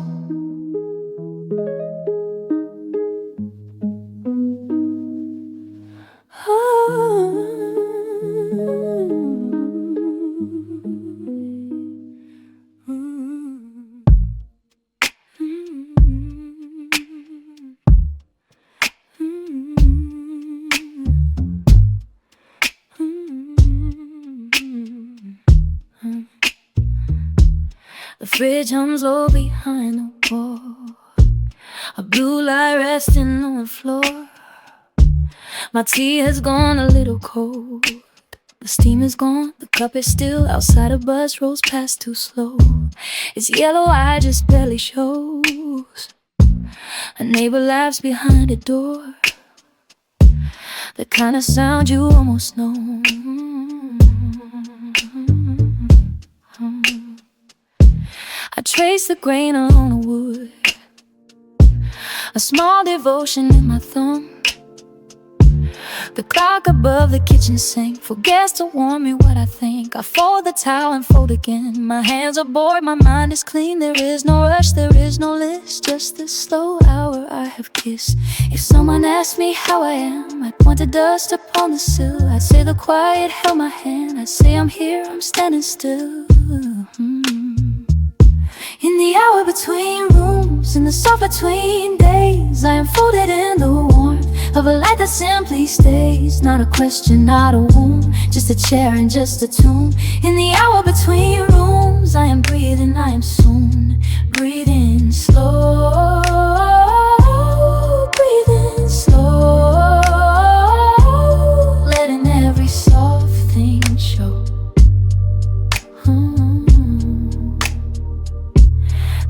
The fridge hums low behind the wall, a blue light resting on the floor. My tea has gone a little cold, the steam is gone, the cup is still. Outside a bus rolls past too slow. Its yellow eye just barely shows. A neighbor laughs behind a door, the kind of sound you almost know. I trace the grain along the wood, a small devotion in my thumb. The clock above the kitchen sink forgets to warn me what I think. I fold the towel and fold again. My hands are bored, my mind is clean. There is no rush, there is no list, just this slow hour I have kissed. If someone asked me how I am, I'd point the dust upon the sill. I'd say the quiet held my hand. I'd say I'm here, I'm standing still. In the hour between rooms, in the soft between days, I am folded in the warmth of a light that simply stays. Not a question, not a wound, just a chair and just a tune. In the hour between rooms, I am breathing, I am soon breathing slow. Breathing slow, letting every soft thing show.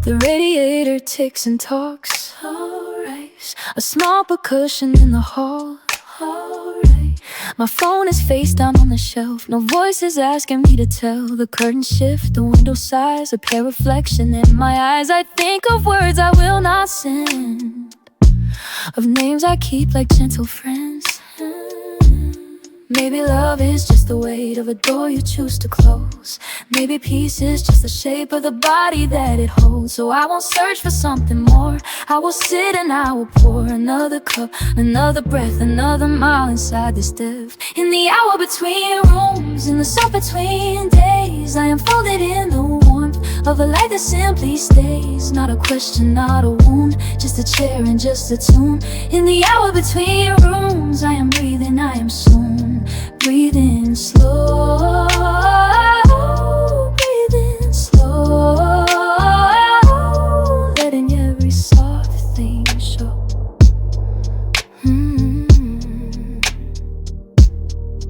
The radiator ticks and talks, alright. A small percussion in the hall, alright. My phone is face down on the shelf, no voices asking me to tell. The curtains shift, the window sighs, a pale reflection in my eyes. I think of words I will not send, of names I keep like gentle friends. Maybe love is just the weight of a door you choose to close. Maybe peace is just the shape of the body that it holds. So I won't search for something more, I will sit and I will pour another cup, another breath, another mile inside this depth. In the hour between rooms, in the soft between days, I am folded in the warmth of a light that simply stays. Not a question, not a wound, just a chair and just a tune. In the hour between rooms, I am breathing, I am soon breathing slow. Breathing slow, letting every soft thing show.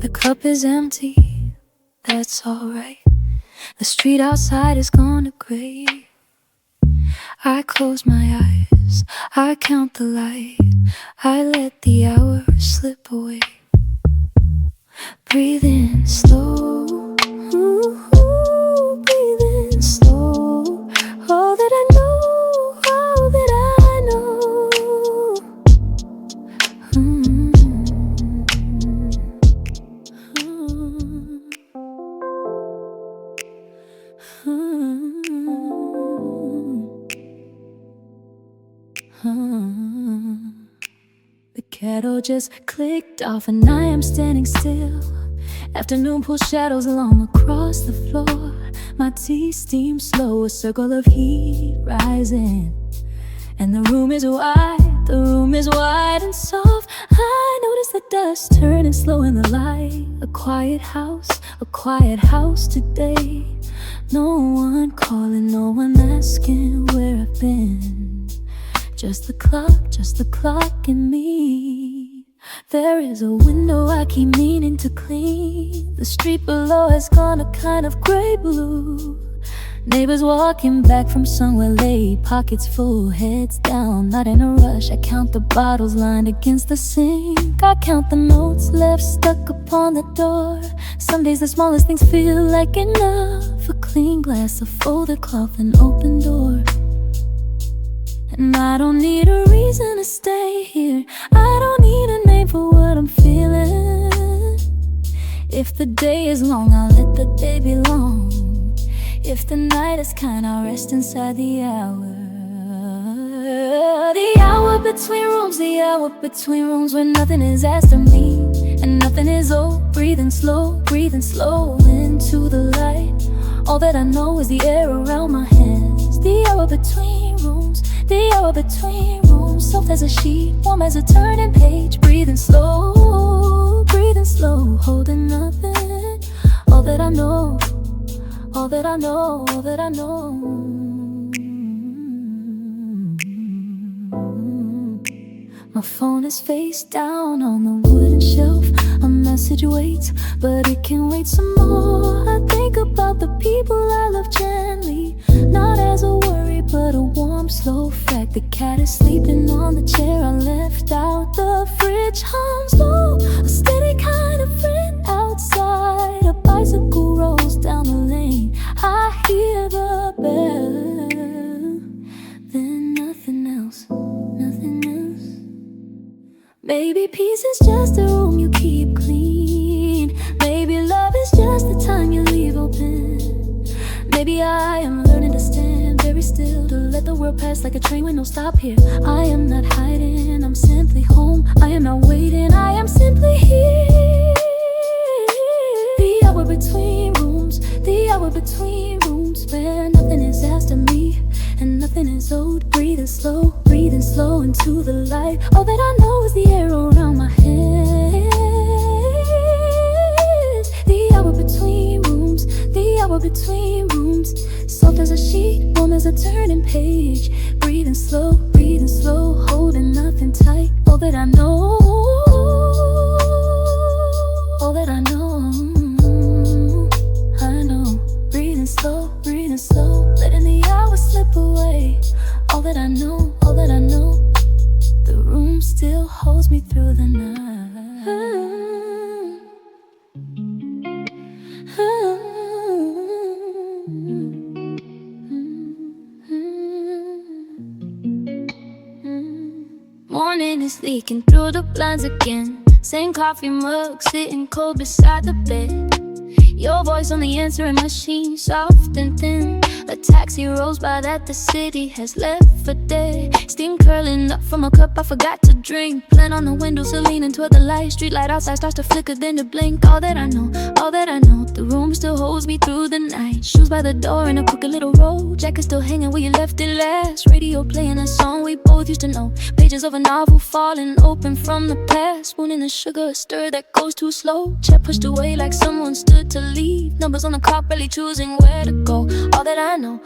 The cup is empty, that's alright. The street outside is gone to gray. I close my eyes, I count the light, I let the hours slip away. Breathing slow, breathing slow. All that I know, all that I know. The kettle just clicked off and I am standing still. Afternoon pulls shadows long across the floor. My tea steams slow, a circle of heat rising, and the room is wide The room is wide and soft. I notice the dust turning slow in the light. A quiet house today. No one calling, no one asking where I've been. Just the clock and me. There is a window I keep meaning to clean. The street below has gone a kind of gray blue. Neighbors walking back from somewhere late, pockets full, heads down, not in a rush. I count the bottles lined against the sink. I count the notes left stuck upon the door. Some days the smallest things feel like enough. A clean glass, a folded cloth, an open door. And I don't need a reason to stay here. I don't need a name for what I'm feeling. If the day is long, I'll let the day be long. If the night is kind, I'll rest inside the hour. The hour between rooms, the hour between rooms, where nothing is asked of me and nothing is owed. Breathing slow into the light. All that I know is the air around my hands. The hour between rooms, the hour between rooms, soft as a sheet, warm as a turning page. Breathing slow, holding nothing. All that I know, all that I know, all that I know. My phone is face down on the wooden shelf. A message waits, but it can wait some more. I think about the people I love gently, not as a worry, but a warm, slow fact. The cat is sleeping on the chair I left out. The fridge hums low, a steady kind of friend outside. A bicycle rolls down the lane, I hear the bell. Then nothing else, nothing else. Maybe peace is just a room you keep clean. Maybe love is just the time you leave open. Maybe I am learning to stand very still, to let the world pass like a train with no stop here. I am not hiding, I'm simply home. I am not waiting, I am simply here. The hour between rooms, the hour between rooms, where nothing is asked of me and nothing is owed. Breathing slow into the light. All that I know is the air around my head. The hour between rooms, the hour between rooms, soft as a sheet, warm as a turning page. Breathing slow, holding nothing tight. All that I know, all that I know, I know. Breathing slow, letting the hours slip away. All that I know, all that I know, the room still holds me through the night. Morning is leaking through the blinds again. Same coffee mug sitting cold beside the bed. Your voice on the answering machine, soft and thin. A taxi rolls by that the city has left for dead. Steam curling up from a cup I forgot to drink. Plant on the windowsill leaning toward the light. Street light outside starts to flicker then to blink. All that I know, the room still holds me through the night. Shoes by the door in a crooked little road. Jacket still hanging where you left it last. Radio playing a song we both used to know. Pages of a novel falling open from the past. Spoon in the sugar, a stir that goes too slow. Chair pushed away like someone stood to leave. Numbers on the clock, barely choosing where to go. All that I know,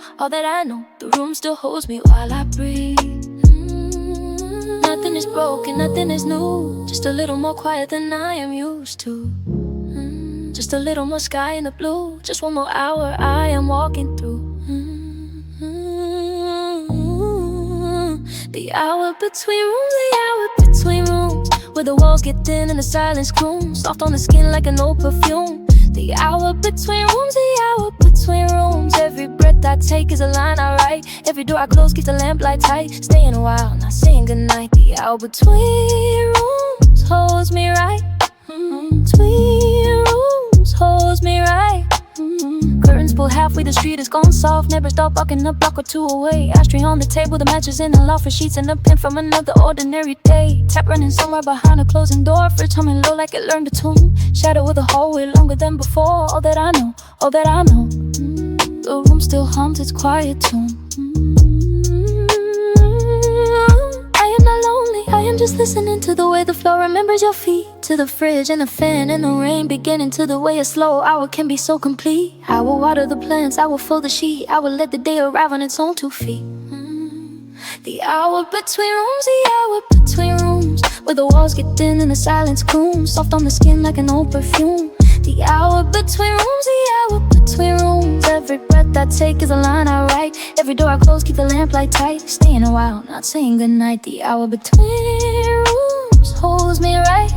the room still holds me while I breathe. Nothing is broken, nothing is new. Just a little more quiet than I am used to. Just a little more sky in the blue. Just one more hour I am walking through. The hour between rooms, the hour between rooms, where the walls get thin and the silence glooms. Soft on the skin like an old perfume. The hour between rooms, the hour between rooms. Every breath I take is a line I write. Every door I close keeps the lamplight tight. Staying a while, not saying goodnight. The hour between rooms holds me right. Between rooms holds me right. Curtains pulled halfway, the street is gone soft. Neighbors stop walking a block or two away. Ashtray on the table, the matches in the loft for sheets and a pin from another ordinary day. Tap running somewhere behind a closing door. Fridge humming low like it learned to tune. Shadow of the hallway longer than before. All that I know, all that I know. The room still hums its quiet tune. I am not lonely, just listening to the way the floor remembers your feet. To the fridge and the fan and the rain beginning. To the way a slow hour can be so complete. I will water the plants, I will fold the sheet, I will let the day arrive on its own 2 feet. The hour between rooms, the hour between rooms, where the walls get thin and the silence cooms, soft on the skin like an old perfume. The hour between rooms, the hour between rooms. Every breath I take is a line I write. Every door I close, keep the lamplight tight. Staying a while, not saying goodnight. The hour between rooms holds me right,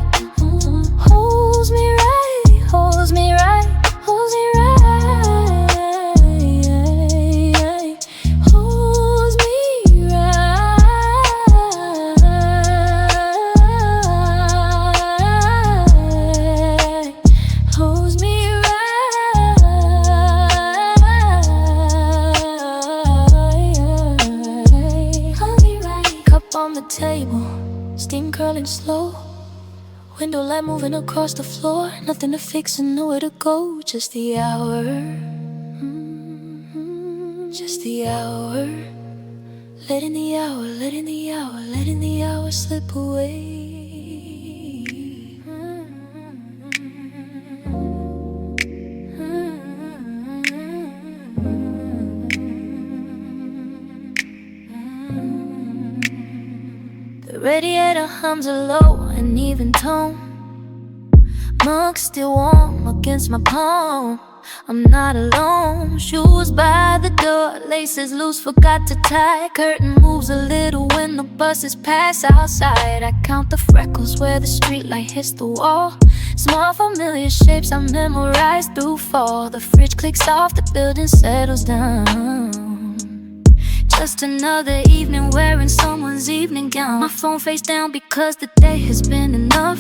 holds me right, holds me right, holds me right. Table, steam curling slow, window light moving across the floor. Nothing to fix and nowhere to go. Just the hour, just the hour. Letting the hour, letting the hour, letting the hour slip away. The radiator hums a low and even tone. Mug still warm against my palm. I'm not alone. Shoes by the door, laces loose, forgot to tie. Curtain moves a little when the buses pass outside. I count the freckles where the streetlight hits the wall. Small familiar shapes I memorized through fall. The fridge clicks off, the building settles down. Just another evening wearing someone's evening gown. My phone face down because the day has been enough.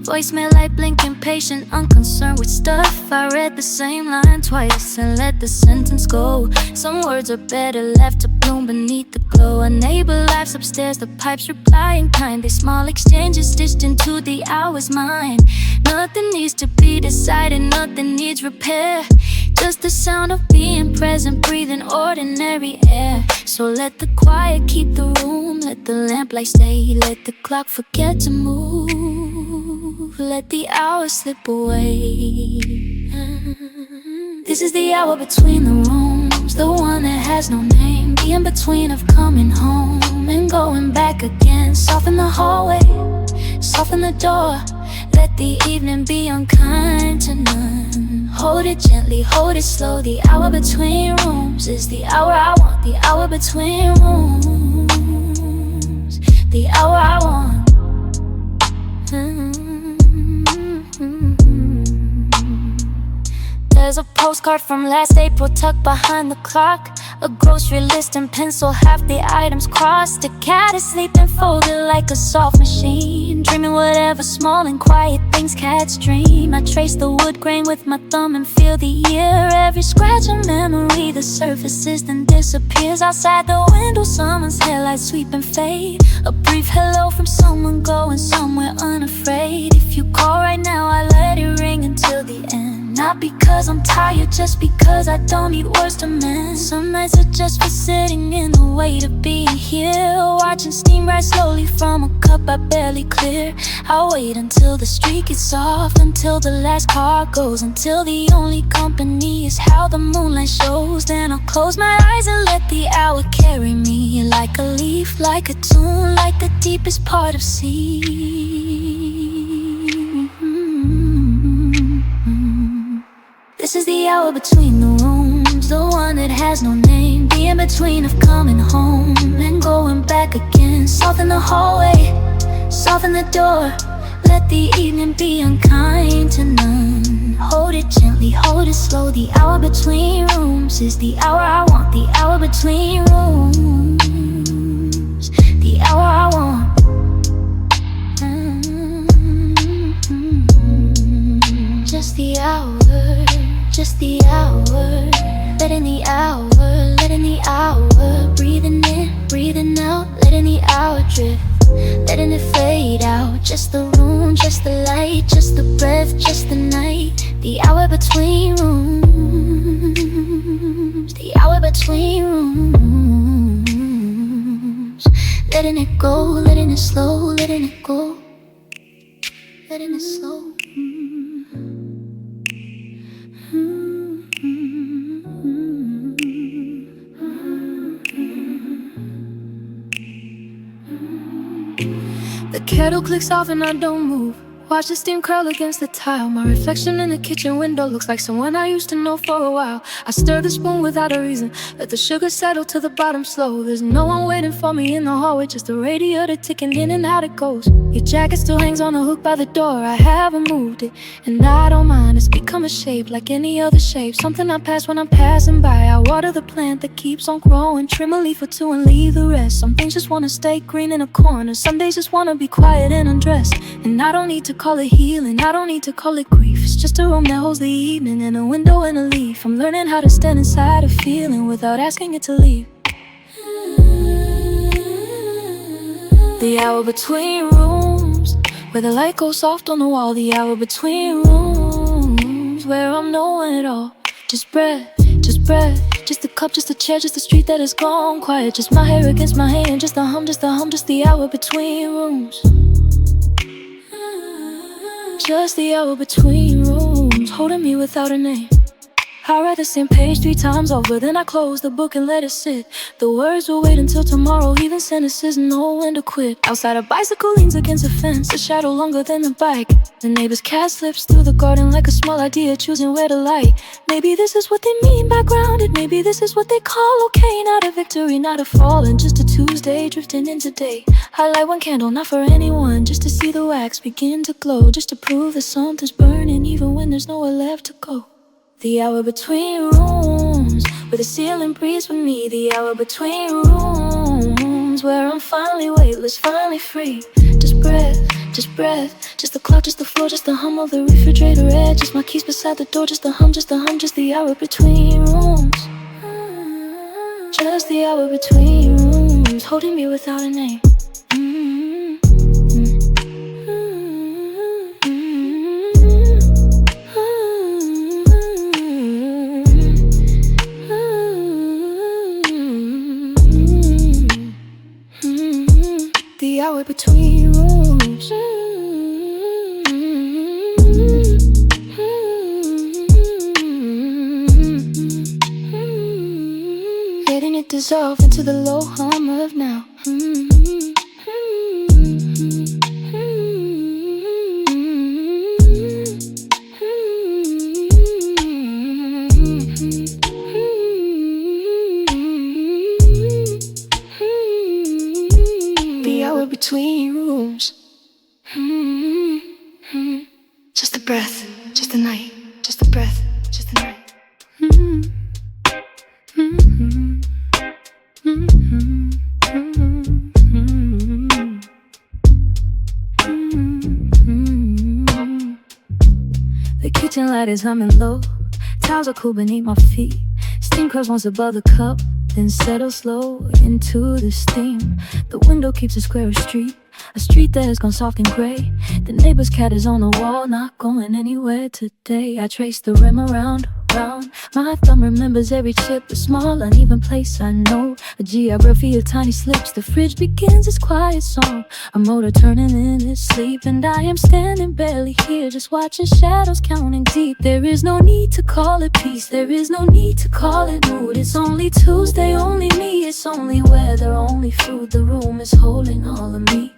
Voicemail light blinking, patient, unconcerned with stuff. I read the same line twice and let the sentence go. Some words are better left to bloom beneath the glow. A neighbor laughs upstairs, the pipes reply in kind. They small exchanges stitched into the hour's mind. Nothing needs to be decided, nothing needs repair. Just the sound of being present, breathing ordinary air. So let the quiet keep the room, let the lamplight stay, let the clock forget to move, let the hours slip away. This is the hour between the rooms, the one that has no name. The in-between of coming home and going back again. Soften the hallway, soften the door, let the evening be unkind to none. Hold it gently, hold it slow. The hour between rooms is the hour I want. The hour between rooms, the hour I want. There's a postcard from last April tucked behind the clock. A grocery list and pencil, half the items crossed. The cat is sleeping folded like a soft machine, dreaming whatever small and quiet things cats dream. I trace the wood grain with my thumb and feel the year. Every scratch a memory that surfaces then disappears. Outside the window someone's headlights sweep and fade. A brief hello from someone going somewhere unafraid. If you call right now I let it ring until the end. Not because I'm tired, just because I don't need words to mend. Some nights are just for sitting in the weight of being here, watching steam rise slowly from a cup I barely clear. I'll wait until the street gets soft, until the last car goes, until the only company is how the moonlight shows. Then I'll close my eyes and let the hour carry me, like a leaf, like a tune, like the deepest part of sea. This is the hour between the rooms, the one that has no name. The in-between of coming home and going back again. Soften the hallway, soften the door, let the evening be unkind to none. Hold it gently, hold it slow. The hour between rooms is the hour I want. The hour between rooms, the hour I want. Just the hour, just the hour, letting the hour, letting the hour, breathing in, breathing out, letting the hour drift, letting it fade out. Just the room, just the light, just the breath, just the night. The hour between rooms, the hour between rooms, letting it go, letting it slow, letting it go, letting it slow. The kettle clicks off and I don't move. Watch the steam curl against the tile. My reflection in the kitchen window looks like someone I used to know for a while. I stir the spoon without a reason, let the sugar settle to the bottom slow. There's no one waiting for me in the hallway, just the radiator ticking in and out it goes. Your jacket still hangs on a hook by the door. I haven't moved it, and I don't mind. It's become a shape like any other shape, something I pass when I'm passing by. I water the plant that keeps on growing, trim a leaf or two and leave the rest. Some things just wanna stay green in a corner, some days just wanna be quiet and undressed. And I don't need to call it healing, I don't need to call it grief. It's just a room that holds the evening and a window and a leaf. I'm learning how to stand inside a feeling without asking it to leave. The hour between rooms, where the light goes soft on the wall. The hour between rooms, where I'm no one at all. Just breath, just breath, just a cup, just a chair, just a street that has gone quiet. Just my hair against my hand, just the hum, just the hum, just the hour between rooms. Just the hour between rooms, holding me without a name. I read the same page 3 times over, then I closed the book and let it sit. The words will wait until tomorrow, even sentences know when to quit. Outside a bicycle leans against a fence, a shadow longer than the bike. The neighbor's cat slips through the garden like a small idea, choosing where to light. Maybe this is what they mean by grounded, maybe this is what they call okay. Not a victory, not a fall, and just a Tuesday drifting into day. I light one candle, not for anyone, just to see the wax begin to glow, just to prove that something's burning even when there's nowhere left to go. The hour between rooms, where the ceiling breathes with me. The hour between rooms, where I'm finally weightless, finally free. Just breath, just the clock, just the floor, just the hum of the refrigerator edge. Just my keys beside the door, just the hum, just the hum, just the hour between rooms. Just the hour between rooms, holding me without a name. The hour between rooms. Letting it dissolve into the low hum of now. Between rooms. Just a breath, just a night, just a breath, just a night. The kitchen light is humming low, towels are cool beneath my feet. Steam curls once above the cup, then settle slow into the steam. The window keeps a square of street, a street that has gone soft and gray. The neighbor's cat is on the wall, not going anywhere today. I trace the rim around. My thumb remembers every chip, a small uneven place I know, a geography of tiny slips. The fridge begins its quiet song, a motor turning in its sleep. And I am standing barely here, just watching shadows counting deep. There is no need to call it peace, there is no need to call it mood. It's only Tuesday, only me, it's only weather, only food. The room is holding all of me,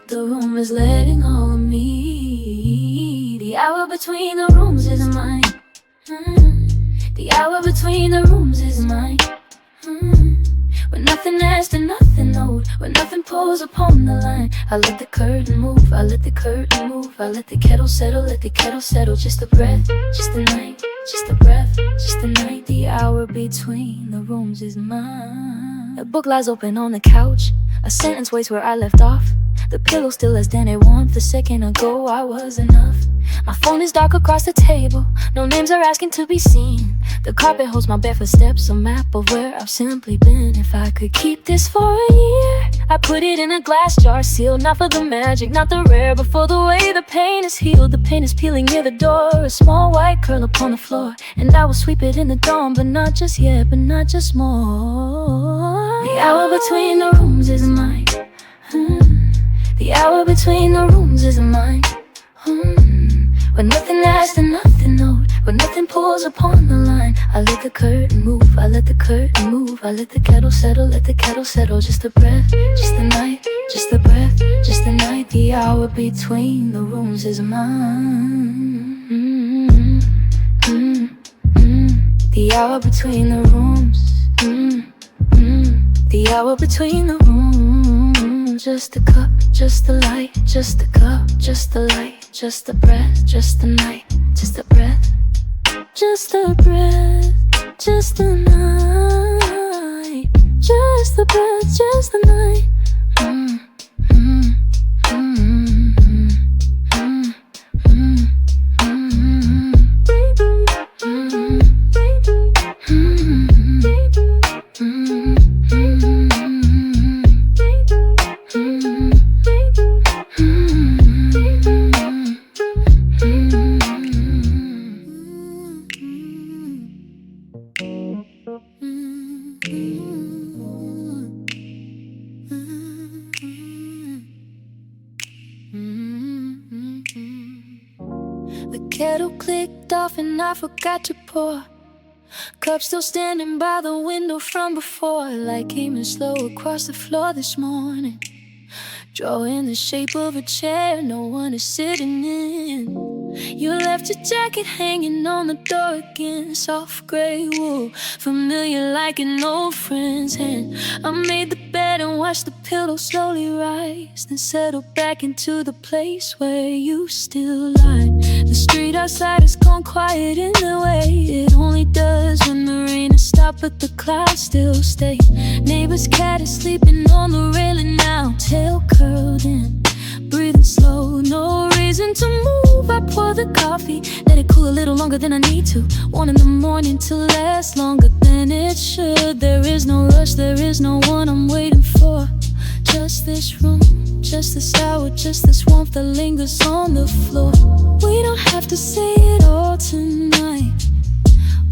the room is letting all of me. The hour between the rooms is mine. The hour between the rooms is mine. When nothing asks and nothing owed, when nothing pulls upon the line, I let the curtain move, I let the curtain move, I let the kettle settle, let the kettle settle. Just a breath, just a night, just a breath, just a night. The hour between the rooms is mine. A book lies open on the couch, a sentence waits where I left off. The pillow still has Danny warmth. A second ago I was enough. My phone is dark across the table. No names are asking to be seen. The carpet holds my barefoot steps, a map of where I've simply been. If I could keep this for a year, I put it in a glass jar, sealed. Not for the magic, not the rare, but for the way the pain is healed. The pain is peeling near the door. A small white curl upon the floor, and I will sweep it in the dawn. But not just yet, but not just more. The hour between the rooms is mine. The hour between the rooms is mine. When nothing asks and nothing owed, when nothing pulls upon the line, I let the curtain move, I let the curtain move, I let the kettle settle, let the kettle settle. Just a breath, just the night, just the breath, just the night. The hour between the rooms is mine. The hour between the rooms. The hour between the rooms. Just a cup, just the light, just the cup, just the light. Just the breath, just the night, just the breath, just the breath, just the night, just the breath, just the night. The kettle clicked off and I forgot to pour. Cup still standing by the window from before. Light came in slow across the floor this morning, drawing the shape of a chair no one is sitting in. You left your jacket hanging on the door again. Soft grey wool, familiar like an old friend's hand. I made the bed and watched the pillow slowly rise, then settle back into the place where you still lie. The street outside has gone quiet in the way it only does when the rain has stopped, but the clouds still stay. Neighbor's cat is sleeping on the railing now, tail curled in, breathing slow, no reason to move. I pour the coffee, let it cool a little longer than I need to. 1 in the morning to last longer than it should. There is no rush, there is no one I'm waiting for. Just this room, just this hour, just this warmth that lingers on the floor. We don't have to say it all tonight.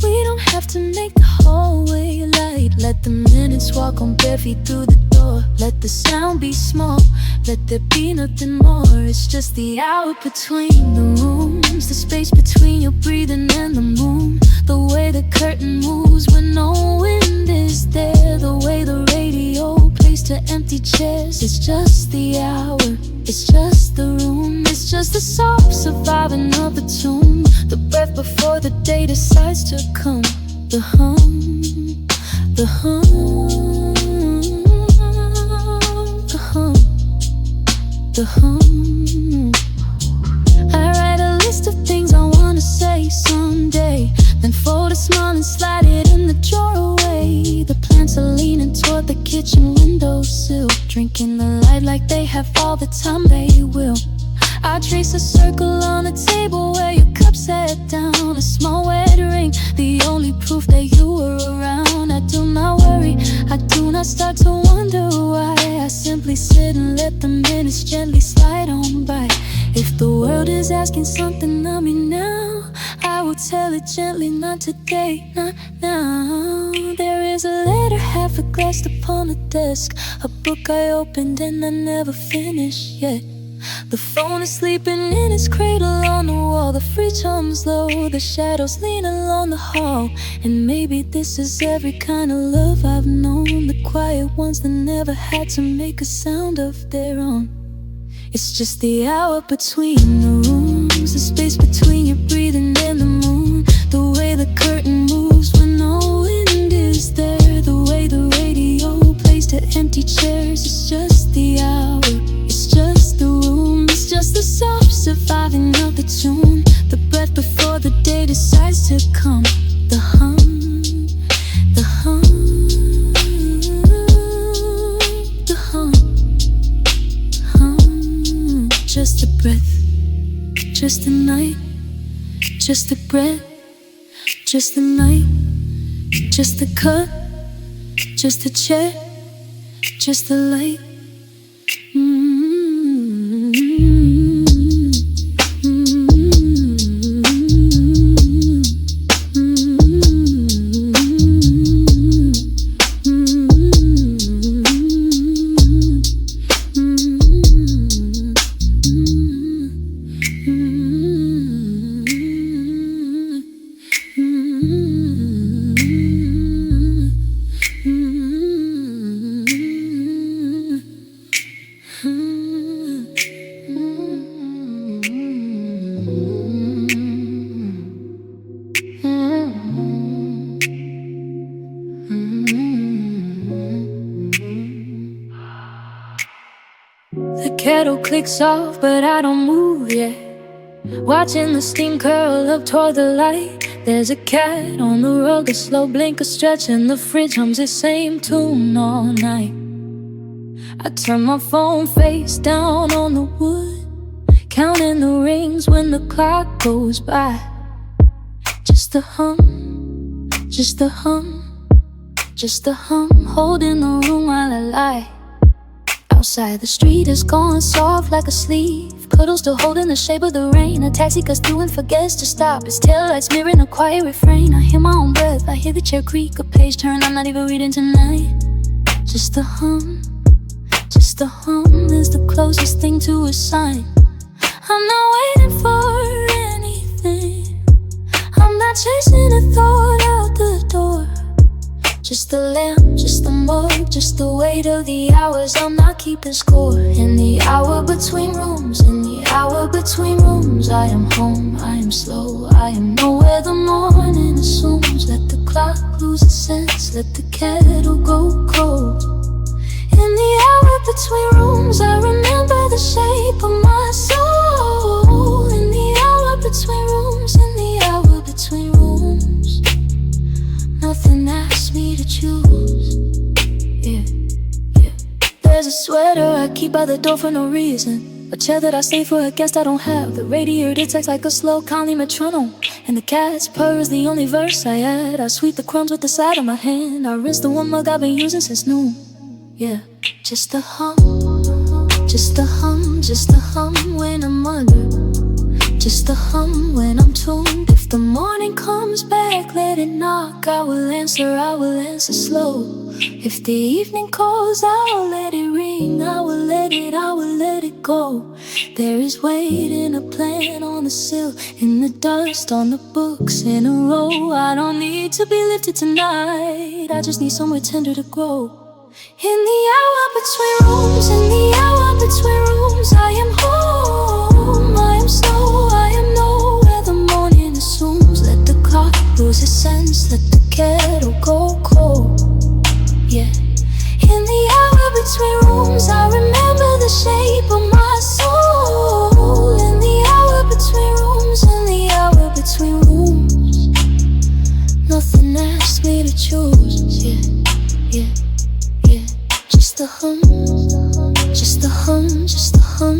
We don't have to make the hallway light. Let the minutes walk on bare feet through the door. Let the sound be small, let there be nothing more. It's just the hour between the rooms, the space between your breathing and the moon. The way the curtain moves when no wind is there. The way the radio plays to empty chairs. It's just the hour, it's just the room. It's just the soft surviving of the tomb. The breath before the day decides to come. The hum, the hum, the hum, the hum. I write a list of things I wanna say someday, then fold a smile and slide it in the drawer away. The plants are leaning toward the kitchen windowsill, drinking the light like they have all the time they will. I trace a circle on the table where your cup sat down. A small wet ring, the only proof that you were around. I do not worry, I do not start to wonder why. I simply sit and let the minutes gently slide on by. If the world is asking something of me now, I will tell it gently, not today, not now. There is a letter half glassed upon the desk, a book I opened and I never finished yet. The phone is sleeping in its cradle on the wall. The fridge hums low, the shadows lean along the hall. And maybe this is every kind of love I've known, the quiet ones that never had to make a sound of their own. It's just the hour between the rooms, the space between your breathing and the moon. The way the curtain moves when no wind is there. The way the radio plays to empty chairs. It's just the hour, it's just the room. It's just the soft surviving of the tune. The breath before the day decides to come. The hum, the hum, the hum, hum. just the breath, just the night, just the cut, just the chair, just the light. The kettle clicks off, but I don't move yet. Watching the steam curl up toward the light. There's a cat on the rug, a slow blink, a stretch, and the fridge hums the same tune all night. I turn my phone face down on the wood, counting the rings when the clock goes by. Just a hum, just a hum, just a hum, holding the room while I lie. Outside the street is gone soft like a sleeve, puddles still holding the shape of the rain. A taxi cuts through and forgets to stop, its taillights mirroring a quiet refrain. I hear my own breath, I hear the chair creak, a page turn, I'm not even reading tonight. Just a hum, just a hum is the closest thing to a sign. I'm not waiting for anything, I'm not chasing a thought out the door. Just the lamp, just the mug, just the weight of the hours. I'm not keeping score. In the hour between rooms, in the hour between rooms, I am home, I am slow, I am nowhere the morning assumes. Let the clock lose its sense, let the kettle go cold. In the hour between rooms, I remember the shape of my soul. In the hour between rooms, in the hour between rooms, nothing asks me to choose. Yeah, yeah. There's a sweater I keep by the door for no reason, a chair that I save for a guest I don't have. The radiator ticks like a slow Conley metronome, and the cat's purr is the only verse I add. I sweep the crumbs with the side of my hand, I rinse the one mug I've been using since noon. Yeah, just a hum, just a hum, just a hum when I'm under, just a hum when I'm tuned. If the morning comes back, let it knock, I will answer slow. If the evening calls, I'll let it ring, I will let it go. There is weight in a plan on the sill, in the dust on the books in a row. I don't need to be lifted tonight, I just need somewhere tender to grow. In the hour between rooms, in the hour between rooms, I am home, I am slow, I am nowhere the morning assumes. Let the clock lose its sense, let the kettle go cold. Yeah. In the hour between rooms, I remember the shape of my soul. In the hour between rooms, in the hour between rooms, nothing asks me to choose. Yeah, yeah, yeah. Just a hum, just a hum, just a hum.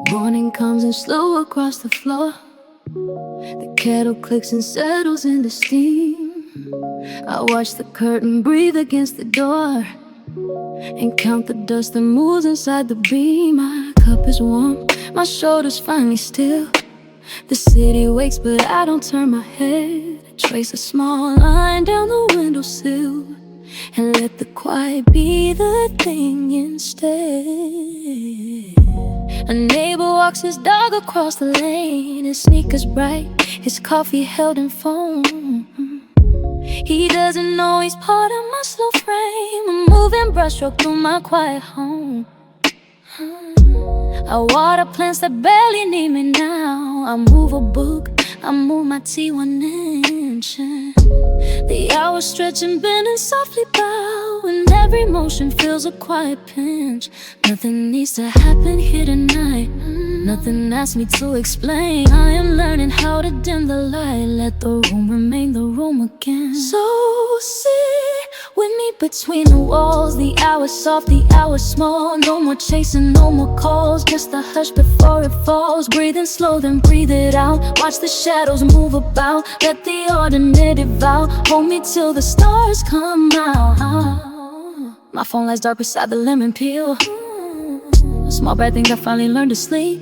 Morning comes and slow across the floor. The kettle clicks and settles into steam. I watch the curtain breathe against the door and count the dust that moves inside the beam. My cup is warm, my shoulders finally still. The city wakes but I don't turn my head. Trace a small line down the windowsill and let the quiet be the thing instead. A neighbor walks his dog across the lane, his sneakers bright, his coffee held in foam. He doesn't know he's part of my slow frame, a moving brushstroke through my quiet home. I water plants that barely need me now. I move a book, I move my tea 1 inch. The hours stretch and bend and softly bow, and every motion feels a quiet pinch. Nothing needs to happen here tonight, nothing asks me to explain. I am learning how to dim the light, let the room remain the room again. So sit with me between the walls, the hours soft, the hours small. No more chasing, no more calls, just a hush before it falls. Breathing slow, then breathe it out. Watch the shadows move about, let the ordinary devour. Hold me till the stars come out. My phone lies dark beside the lemon peel. A small bad thing I finally learned to sleep.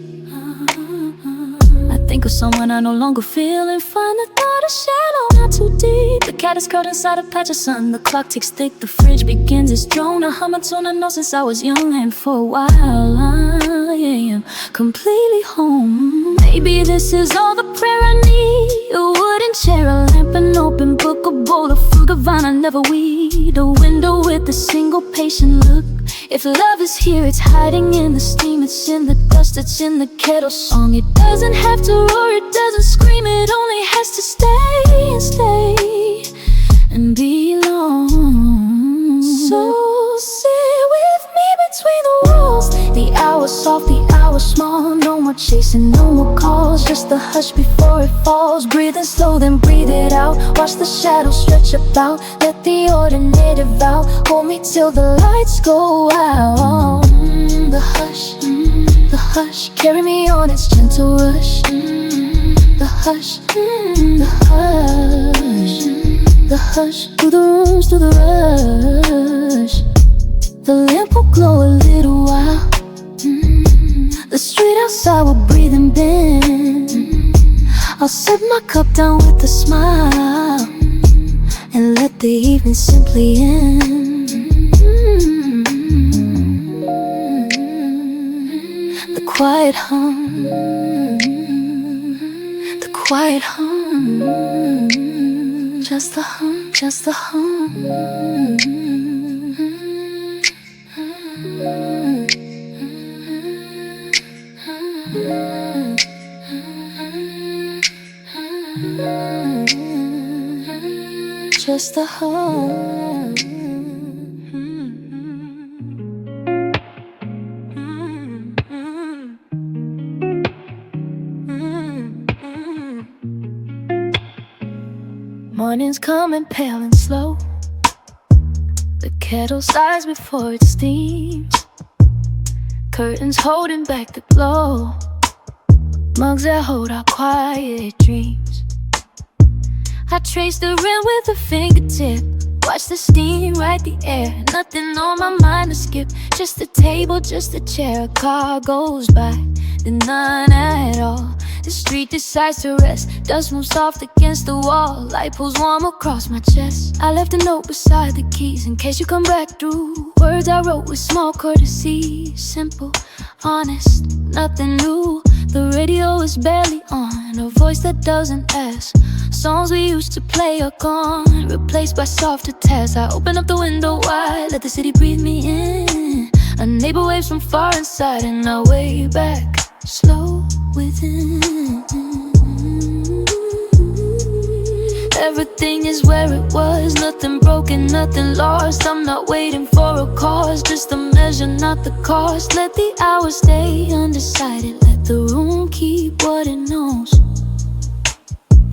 I think of someone I no longer feel and find the thought of shadow not too deep. The cat is curled inside a patch of sun, the clock ticks thick, the fridge begins its drone. I hum a tune I know since I was young, and for a while I am completely home. Maybe this is all the prayer I need. A wooden chair, a lamp, an open book, a bowl of fruit, a vine I never weed, a window with a single patient look. If love is here, it's hiding in the steam, it's in the dust, it's in the kettle song. It doesn't have to roar, it doesn't scream, it only has to stay and stay and belong. So sit with me between the walls, the hours soft, the hours small. No more chasing, no more calls, just a hush before it falls. Breathing slow, then breathe it out. Watch the shadows stretch about, let the ordinary devour. Hold me till the lights go out. The hush, the hush, carry me on its gentle rush. The hush, the hush, the hush, through the rooms, through the rush. The lamp will glow a little while. The street outside will breathe and bend. I'll set my cup down with a smile and let the evening simply end. The quiet hum, the quiet hum, just the hum, just the hum. Just the hum. Morning's coming pale and slow. The kettle sighs before it steams. Curtains holding back the glow. Mugs that hold our quiet dreams. I trace the rim with a fingertip. Watch the steam ride the air. Nothing on my mind to skip. Just a table, just a chair. A car goes by, then none at all. The street decides to rest. Dust moves soft against the wall. Light pulls warm across my chest. I left a note beside the keys in case you come back through. Words I wrote with small courtesy. Simple, honest, nothing new. The radio is barely on. A voice that doesn't ask. Songs we used to play are gone, replaced by softer tasks. I open up the window wide, let the city breathe me in. A neighbor waves from far inside, and I wave back, slow within. Everything is where it was, nothing broken, nothing lost. I'm not waiting for a cause, just a measure, not the cost. Let the hours stay undecided, let the room keep what it knows.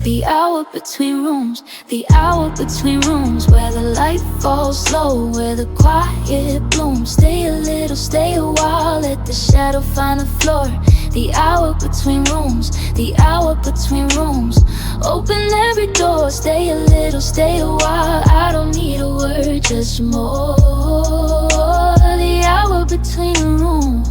The hour between rooms, the hour between rooms, where the light falls slow, where the quiet blooms. Stay a little, stay a while, let the shadow find the floor. The hour between rooms, the hour between rooms. Open every door, stay a little, stay a while. I don't need a word, just more. The hour between rooms.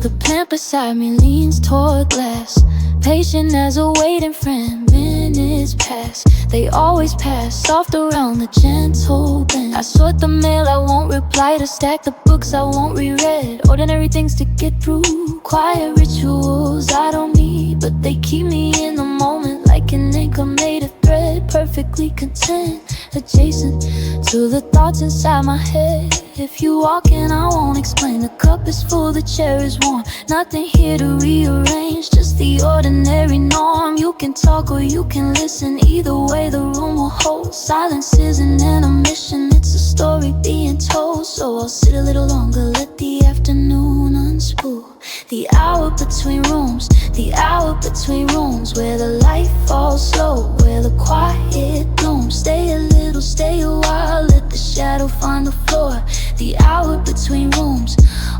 The lamp beside me leans toward glass, patient as a waiting friend. Minutes pass, they always pass soft around the gentle bend. I sort the mail I won't reply to, stack the books I won't reread. Ordinary things to get through, quiet rituals I don't need, but they keep me in the moment like an anchor made of thread. Perfectly content, adjacent to the thoughts inside my head. If you walk in, I won't explain. The cup is full, the chair is warm. Nothing here to rearrange, just the ordinary norm. You can talk or you can listen, either way the room will hold. Silence isn't an omission, it's a story being told. So I'll sit a little longer, let the afternoon unspool. The hour between rooms, the hour between rooms, where the light falls slow, where the quiet blooms. Stay a little, stay a while, let the shadow find the floor. The hour between rooms,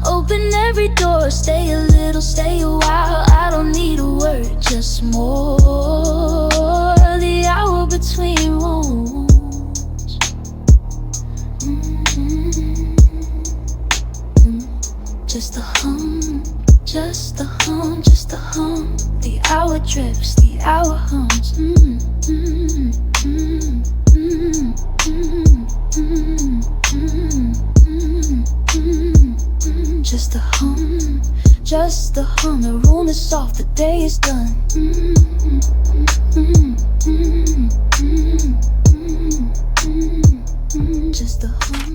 open every door. Stay a little, stay a while, I don't need a word, just more. The hour between rooms. Just a hum, just a hum, just a hum. The hour drips, the hour hums. Just a hum, just a hum. The room is soft, the day is done. Just a hum.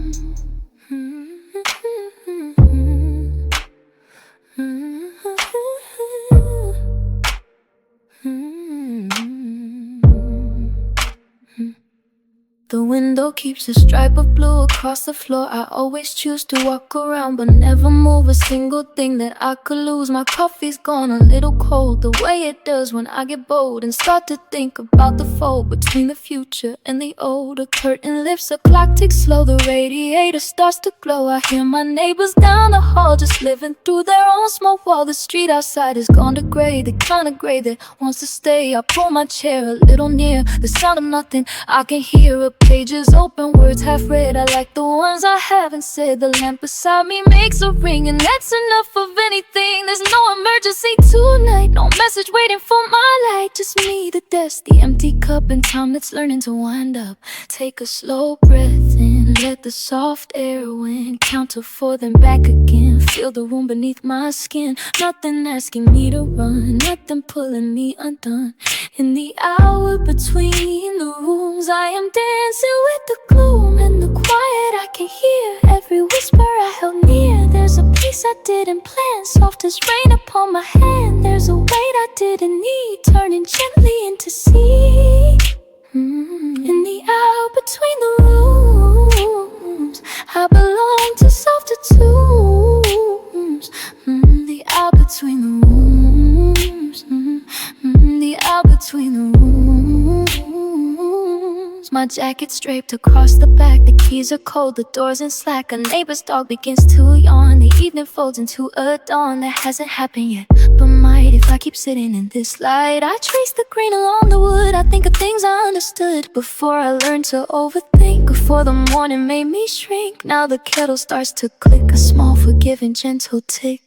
The window keeps a stripe of blue across the floor. I always choose to walk around, but never move a single thing that I could lose. My coffee's gone a little cold, the way it does when I get bold and start to think about the fold between the future and the old. A curtain lifts, a clock ticks slow, the radiator starts to glow. I hear my neighbors down the hall just living through their own smoke wall. The street outside has gone to gray, the kind of gray that wants to stay. I pull my chair a little near, the sound of nothing I can hear. A pages open, words half read, I like the ones I haven't said. The lamp beside me makes a ring, and that's enough of anything. There's no emergency tonight, no message waiting for my light. Just me, the desk, the empty cup, and time that's learning to wind up. Take a slow breath in, let the soft air wind count to 4, then back again. Feel the room beneath my skin, nothing asking me to run, nothing pulling me undone. In the hour between the rooms, I am dancing with the gloom and the quiet. I can hear every whisper I held near. There's a peace I didn't plan, soft as rain upon my hand. There's a weight I didn't need, turning gently into sea. In the hour between the rooms, I belong to softer tunes. The hour between the rooms, the hour between the rooms. My jacket's draped across the back, the keys are cold, the door's in slack. A neighbor's dog begins to yawn, the evening folds into a dawn that hasn't happened yet, but might if I keep sitting in this light. I trace the green along the wood, I think of things I understood before I learned to overthink, before the morning made me shrink. Now the kettle starts to click, a small forgiving gentle tick.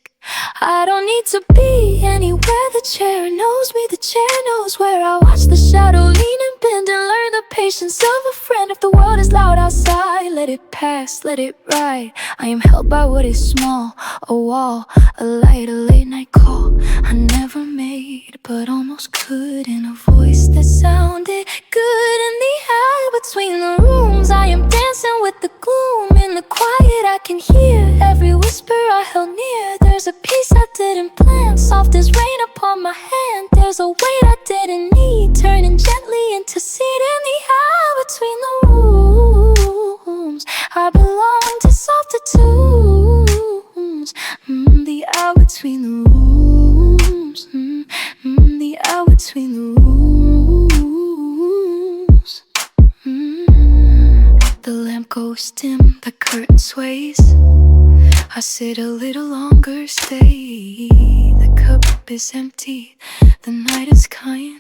I don't need to be anywhere, the chair knows me, the chair knows where I watch the shadow lean and bend and learn the patience of a friend. If the world is loud outside, let it pass, let it ride. I am held by what is small, a wall, a light, a late night call I never made, but almost could, in a voice that sounded good. In the aisle between the rooms, I am dancing with the gloom. In the quiet I can hear every whisper I held near. There's a peace I didn't plan, soft as rain upon my hand. There's a weight I didn't need, turning gently into seed. In the aisle between the rooms, I belong to softer tunes. The hour between the rooms, the hour between the rooms. The lamp goes dim, the curtain sways. I sit a little longer, stay. The cup is empty, the night is kind.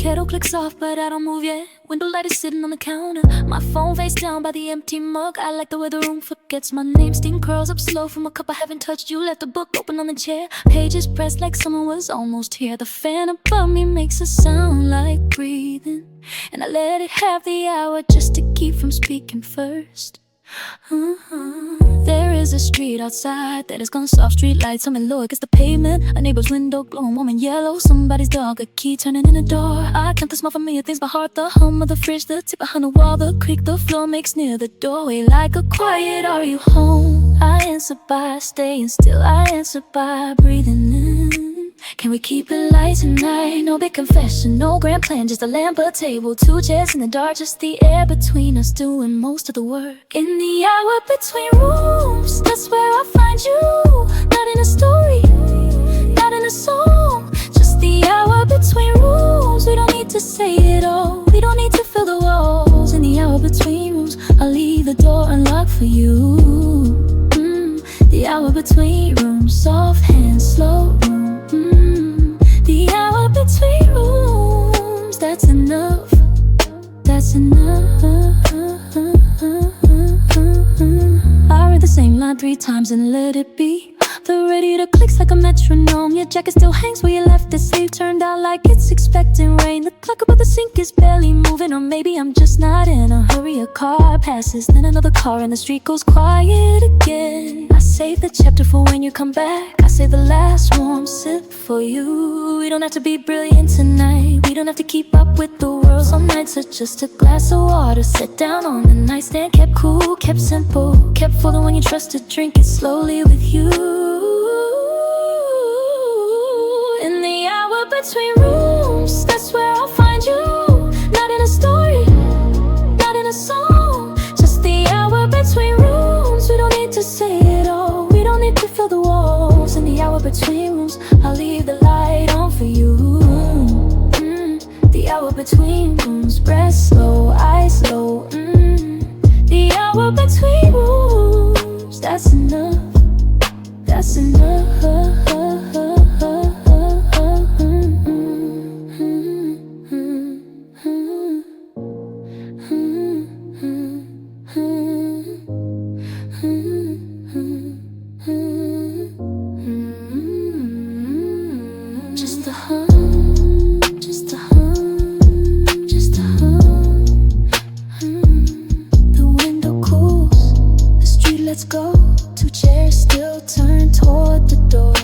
kettle clicks off, but I don't move yet. Window light is sitting on the counter. My phone face down by the empty mug. I like the way the room forgets my name. Steam curls up slow from a cup I haven't touched. You left the book open on the chair. Pages pressed like someone was almost here. The fan above me makes a sound like breathing, and I let it have the hour just to keep from speaking first. There is a street outside that has gone soft. Street lights on me low against the pavement. A neighbor's window glowing warm and yellow. Somebody's dog, a key turning in a door. I count the small familiar things by heart. The hum of the fridge, the tip behind the wall, the creak the floor makes near the doorway. Like a quiet, are you home? I answer by staying still. I answer by breathing in. Can we keep it light tonight? No big confession, no grand plan, just a lamp, a table, 2 chairs in the dark, just the air between us doing most of the work. In the hour between rooms, that's where I find you. Not in a story, not in a song, just the hour between rooms. We don't need to say it all, we don't need to fill the walls. In the hour between rooms, I'll leave the door unlocked for you. The hour between rooms, soft hands, slow room. The hour between rooms, that's enough, that's enough. I read the same line 3 times and let it be. The radio clicks like a metronome. Your jacket still hangs where you left it. Sleeve turned out like it's expecting rain. The clock above the sink is barely moving, or maybe I'm just not in a hurry. A car passes, then another car, and the street goes quiet again. I save the chapter for when you come back. I save the last warm sip for you. We don't have to be brilliant tonight, we don't have to keep up with the world. Some nights are just a glass of water set down on the nightstand. Kept cool, kept simple, kept for the one you trust to drink it slowly with you. In the hour between rooms, that's where I'll find you. Not in a story, not in a song, just the hour between rooms. We don't need to say it all, we don't need to fill the walls. In the hour between rooms, I'll leave the light on for you. The hour between rooms, breath slow, eyes low. The hour between rooms, that's enough, that's enough. Just a hum, just a hum, just a hum. The window cools, the street lets go. 2 chairs still turned toward the door.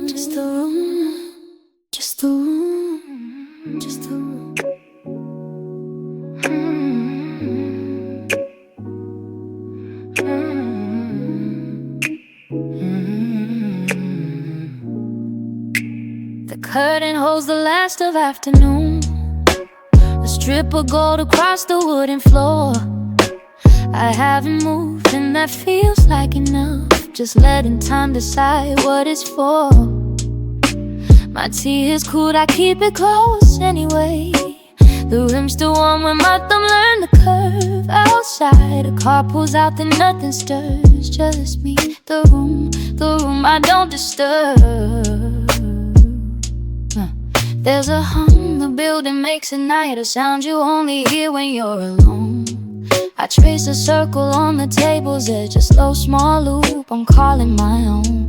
Just a room, just a room, just a room. The curtain holds the last of afternoon. A strip of gold across the wooden floor. I haven't moved and that feels like enough. Just letting time decide what it's for. My tea is cooled, I keep it close anyway. The room's still warm when my thumb learned the curve. Outside, a car pulls out, then nothing stirs. Just me, the room I don't disturb. There's a hum the building makes at night, a sound you only hear when you're alone. I trace a circle on the table's edge, a slow small loop I'm calling my own.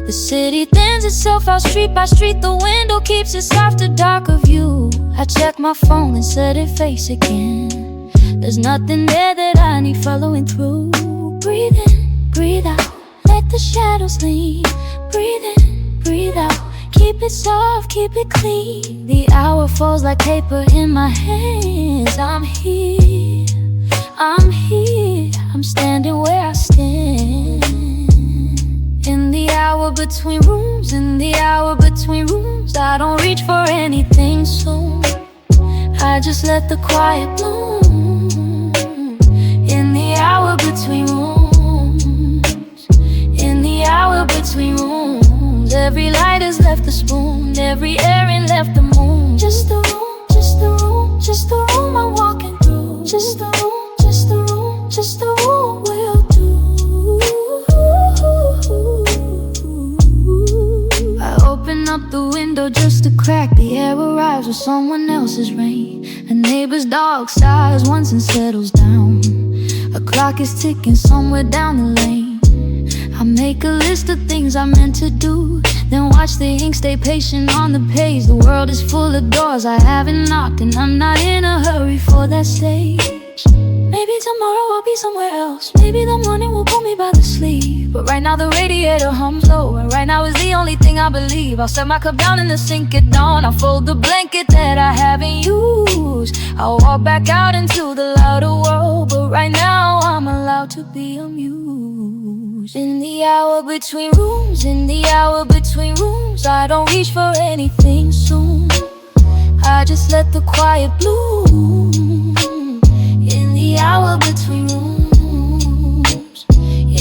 The city thins itself out street by street. The window keeps its softer, darker view. I check my phone and set it face again. There's nothing there that I need following through. Breathe in, breathe out, let the shadows lean. Breathe in, breathe out, keep it soft, keep it clean. The hour falls like paper in my hands. I'm here, I'm here, I'm standing where I stand. In the hour between rooms, in the hour between rooms, I don't reach for anything soon. I just let the quiet bloom. In the hour between rooms, in the hour between rooms, every light has left the spoon, every errand left the moon. Just the room, just the room, just the room I'm walking through. Just the room, just the room, just the room will do. I open up the window just to crack. The air arrives with someone else's rain. A neighbor's dog sighs once and settles down. A clock is ticking somewhere down the lane. I make a list of things I meant to do, then watch the ink stay patient on the page. The world is full of doors I haven't knocked, and I'm not in a hurry for that stage. Maybe tomorrow I'll be somewhere else. Maybe the morning will pull me by the sleeve. But right now the radiator hums low, and right now is the only thing I believe. I'll set my cup down in the sink at dawn. I'll fold the blanket that I haven't used. I'll walk back out into the louder world, but right now I'm allowed to be amused. In the hour between rooms, in the hour between rooms, I don't reach for anything soon. I just let the quiet bloom. In the hour between rooms,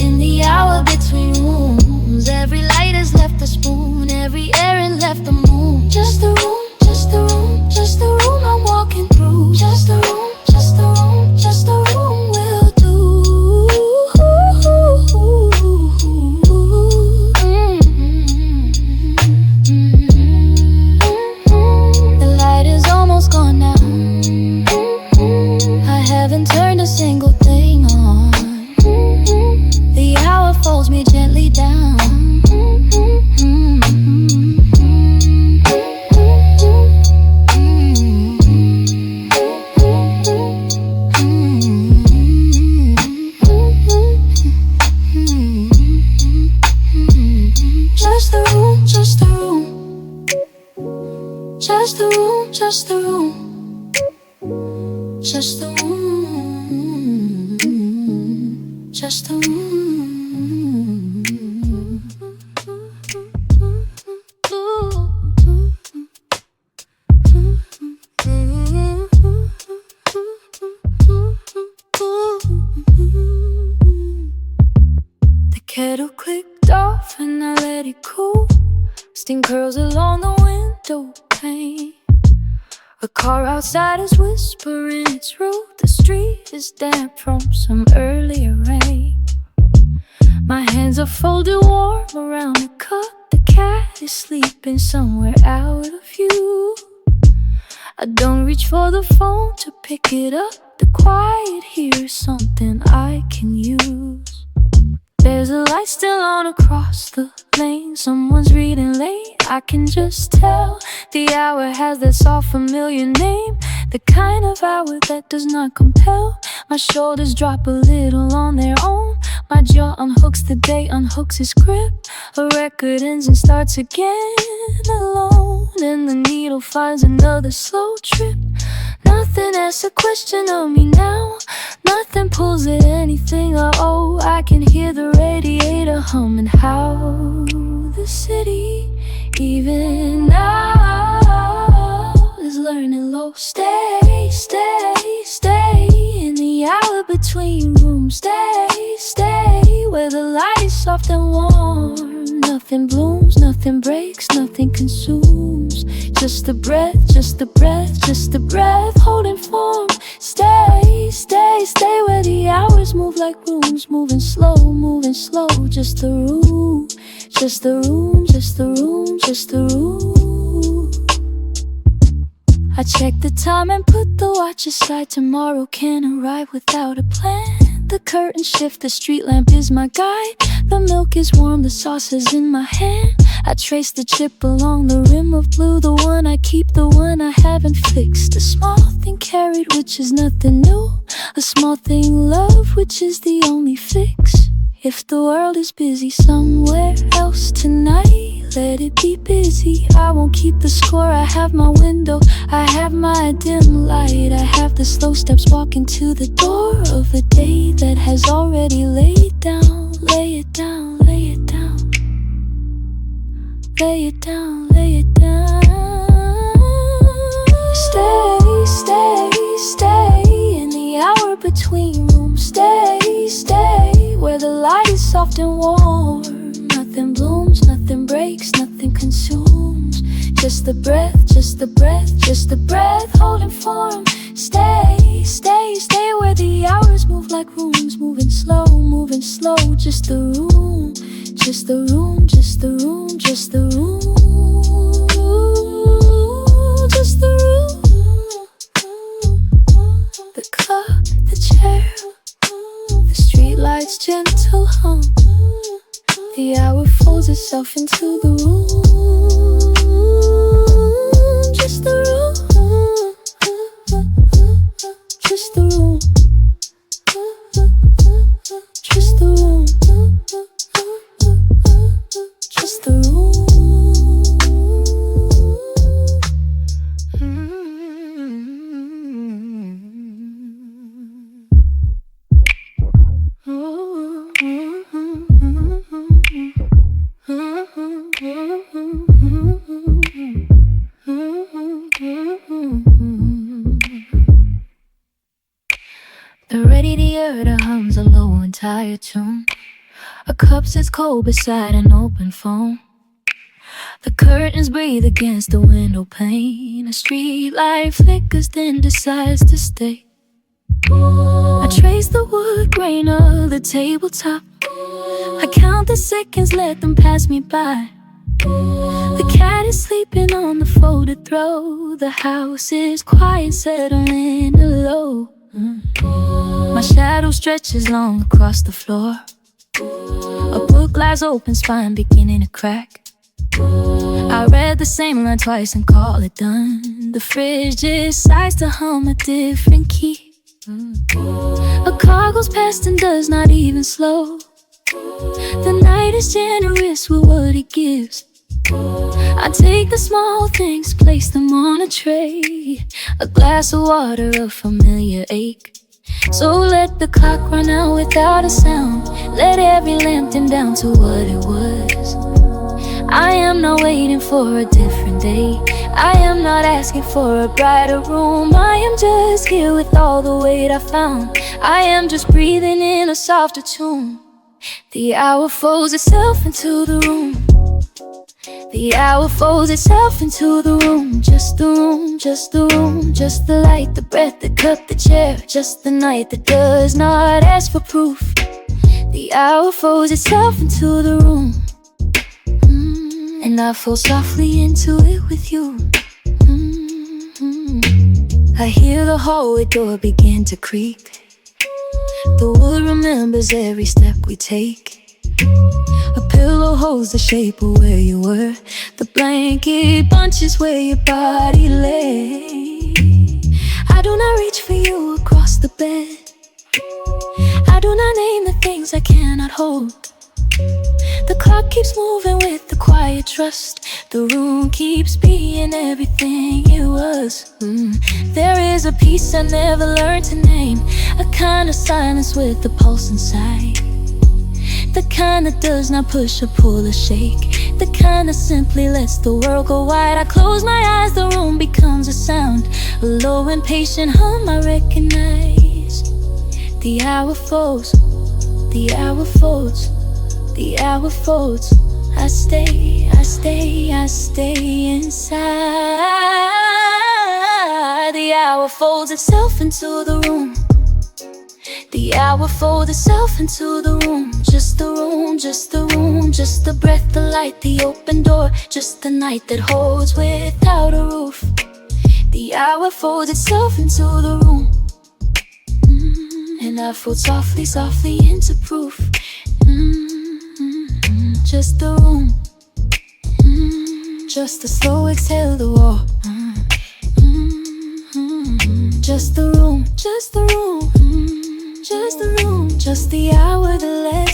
in the hour between rooms, every light has left a spoon, every errand left the moon. Just the room, just the room, just the room I'm walking through. Just the room, just the room, just the room will do. The light is almost gone now. I haven't turned a single thing on. The hour folds me gently down. Just the room, just the room, just the room, just the room, just the room, just the room. The kettle clicked off and I let it cool. Steam curls along the window pane. A car outside is whispering its rude. The street is damp from some earlier rain. My hands are folded warm around the cup. The cat is sleeping somewhere out of view. I don't reach for the phone to pick it up. The quiet here is something I can use. There's a light still on across the lane. Someone's reading late, I can just tell. The hour has that soft familiar name, the kind of hour that does not compel. My shoulders drop a little on their own. My jaw unhooks, the day unhooks its grip. A record ends and starts again alone, and the needle finds another slow trip. Nothing asks a question of me now. Nothing pulls at anything I owe. I can hear the radiator humming. How the city, even now, is learning low. Stay, stay, stay in the hour between rooms. Stay, stay where the light is soft and warm. Nothing blooms, nothing breaks, nothing consumes. Just the breath, just the breath, just the breath holding form. Stay, stay, stay where the hours move like rooms. Moving slow, just the room. Just the room, just the room, just the room. I check the time and put the watch aside. Tomorrow can arrive without a plan. The curtains shift, the street lamp is my guide. The milk is warm, the sauce is in my hand. I trace the chip along the rim of blue. The one I keep, the one I haven't fixed. A small thing carried, which is nothing new. A small thing loved, which is the only fix. If the world is busy somewhere else tonight, let it be busy. I won't keep the score. I have my window, I have my dim light. I have the slow steps walking to the door of a day that has already laid down. Lay it down, lay it down. Lay it down, lay it down. Stay, stay, stay in the hour between rooms. Stay, stay where the light is soft and warm. Nothing blooms, nothing breaks, nothing consumes. Just the breath, just the breath, just the breath, holding form. Stay, stay, stay where the hours move like rooms, moving slow, just the room, just the room, just the room, just the room, just the room. The cup, the chair, the streetlight's gentle hum. The hour folds itself into the room, just the room, just the room, just the room, just the room. The radiator hums a low and tired tune. A cup sits cold beside an open phone. The curtains breathe against the window pane. A street light flickers then decides to stay. I trace the wood grain of the tabletop. I count the seconds, let them pass me by. The cat is sleeping on the folded throw. The house is quiet, settling low. My shadow stretches long across the floor. A book lies open, spine beginning to crack. I read the same line twice and call it done. The fridge decides to hum a different key. A car goes past and does not even slow. The night is generous with what it gives. I take the small things, place them on a tray. A glass of water, a familiar ache. So let the clock run out without a sound. Let every lamp dim down to what it was. I am not waiting for a different day. I am not asking for a brighter room. I am just here with all the weight I found. I am just breathing in a softer tune. The hour folds itself into the room. The hour folds itself into the room. Just the room, just the room, just the light, the breath, the cup, the chair. Just the night that does not ask for proof. The hour folds itself into the room, and I fall softly into it with you. I hear the hallway door begin to creak. The wood remembers every step we take. A pillow holds the shape of where you were. The blanket bunches where your body lay. I do not reach for you across the bed. I do not name the things I cannot hold. The clock keeps moving with the quiet trust. The room keeps being everything it was. There is a peace I never learned to name. A kind of silence with a pulse inside. The kind that does not push or pull or shake. The kind that simply lets the world go wide. I close my eyes, the room becomes a sound. A low impatient hum I recognize. The hour folds, the hour folds, the hour folds. I stay, I stay, I stay inside. The hour folds itself into the room. The hour folds itself into the room. Just the room, just the room, just the breath, the light, the open door. Just the night that holds without a roof. The hour folds itself into the room, and I fold softly, softly into proof. Just the room, just a slow exhale the wall. Just the room, just the room, just the room, just the hour that lets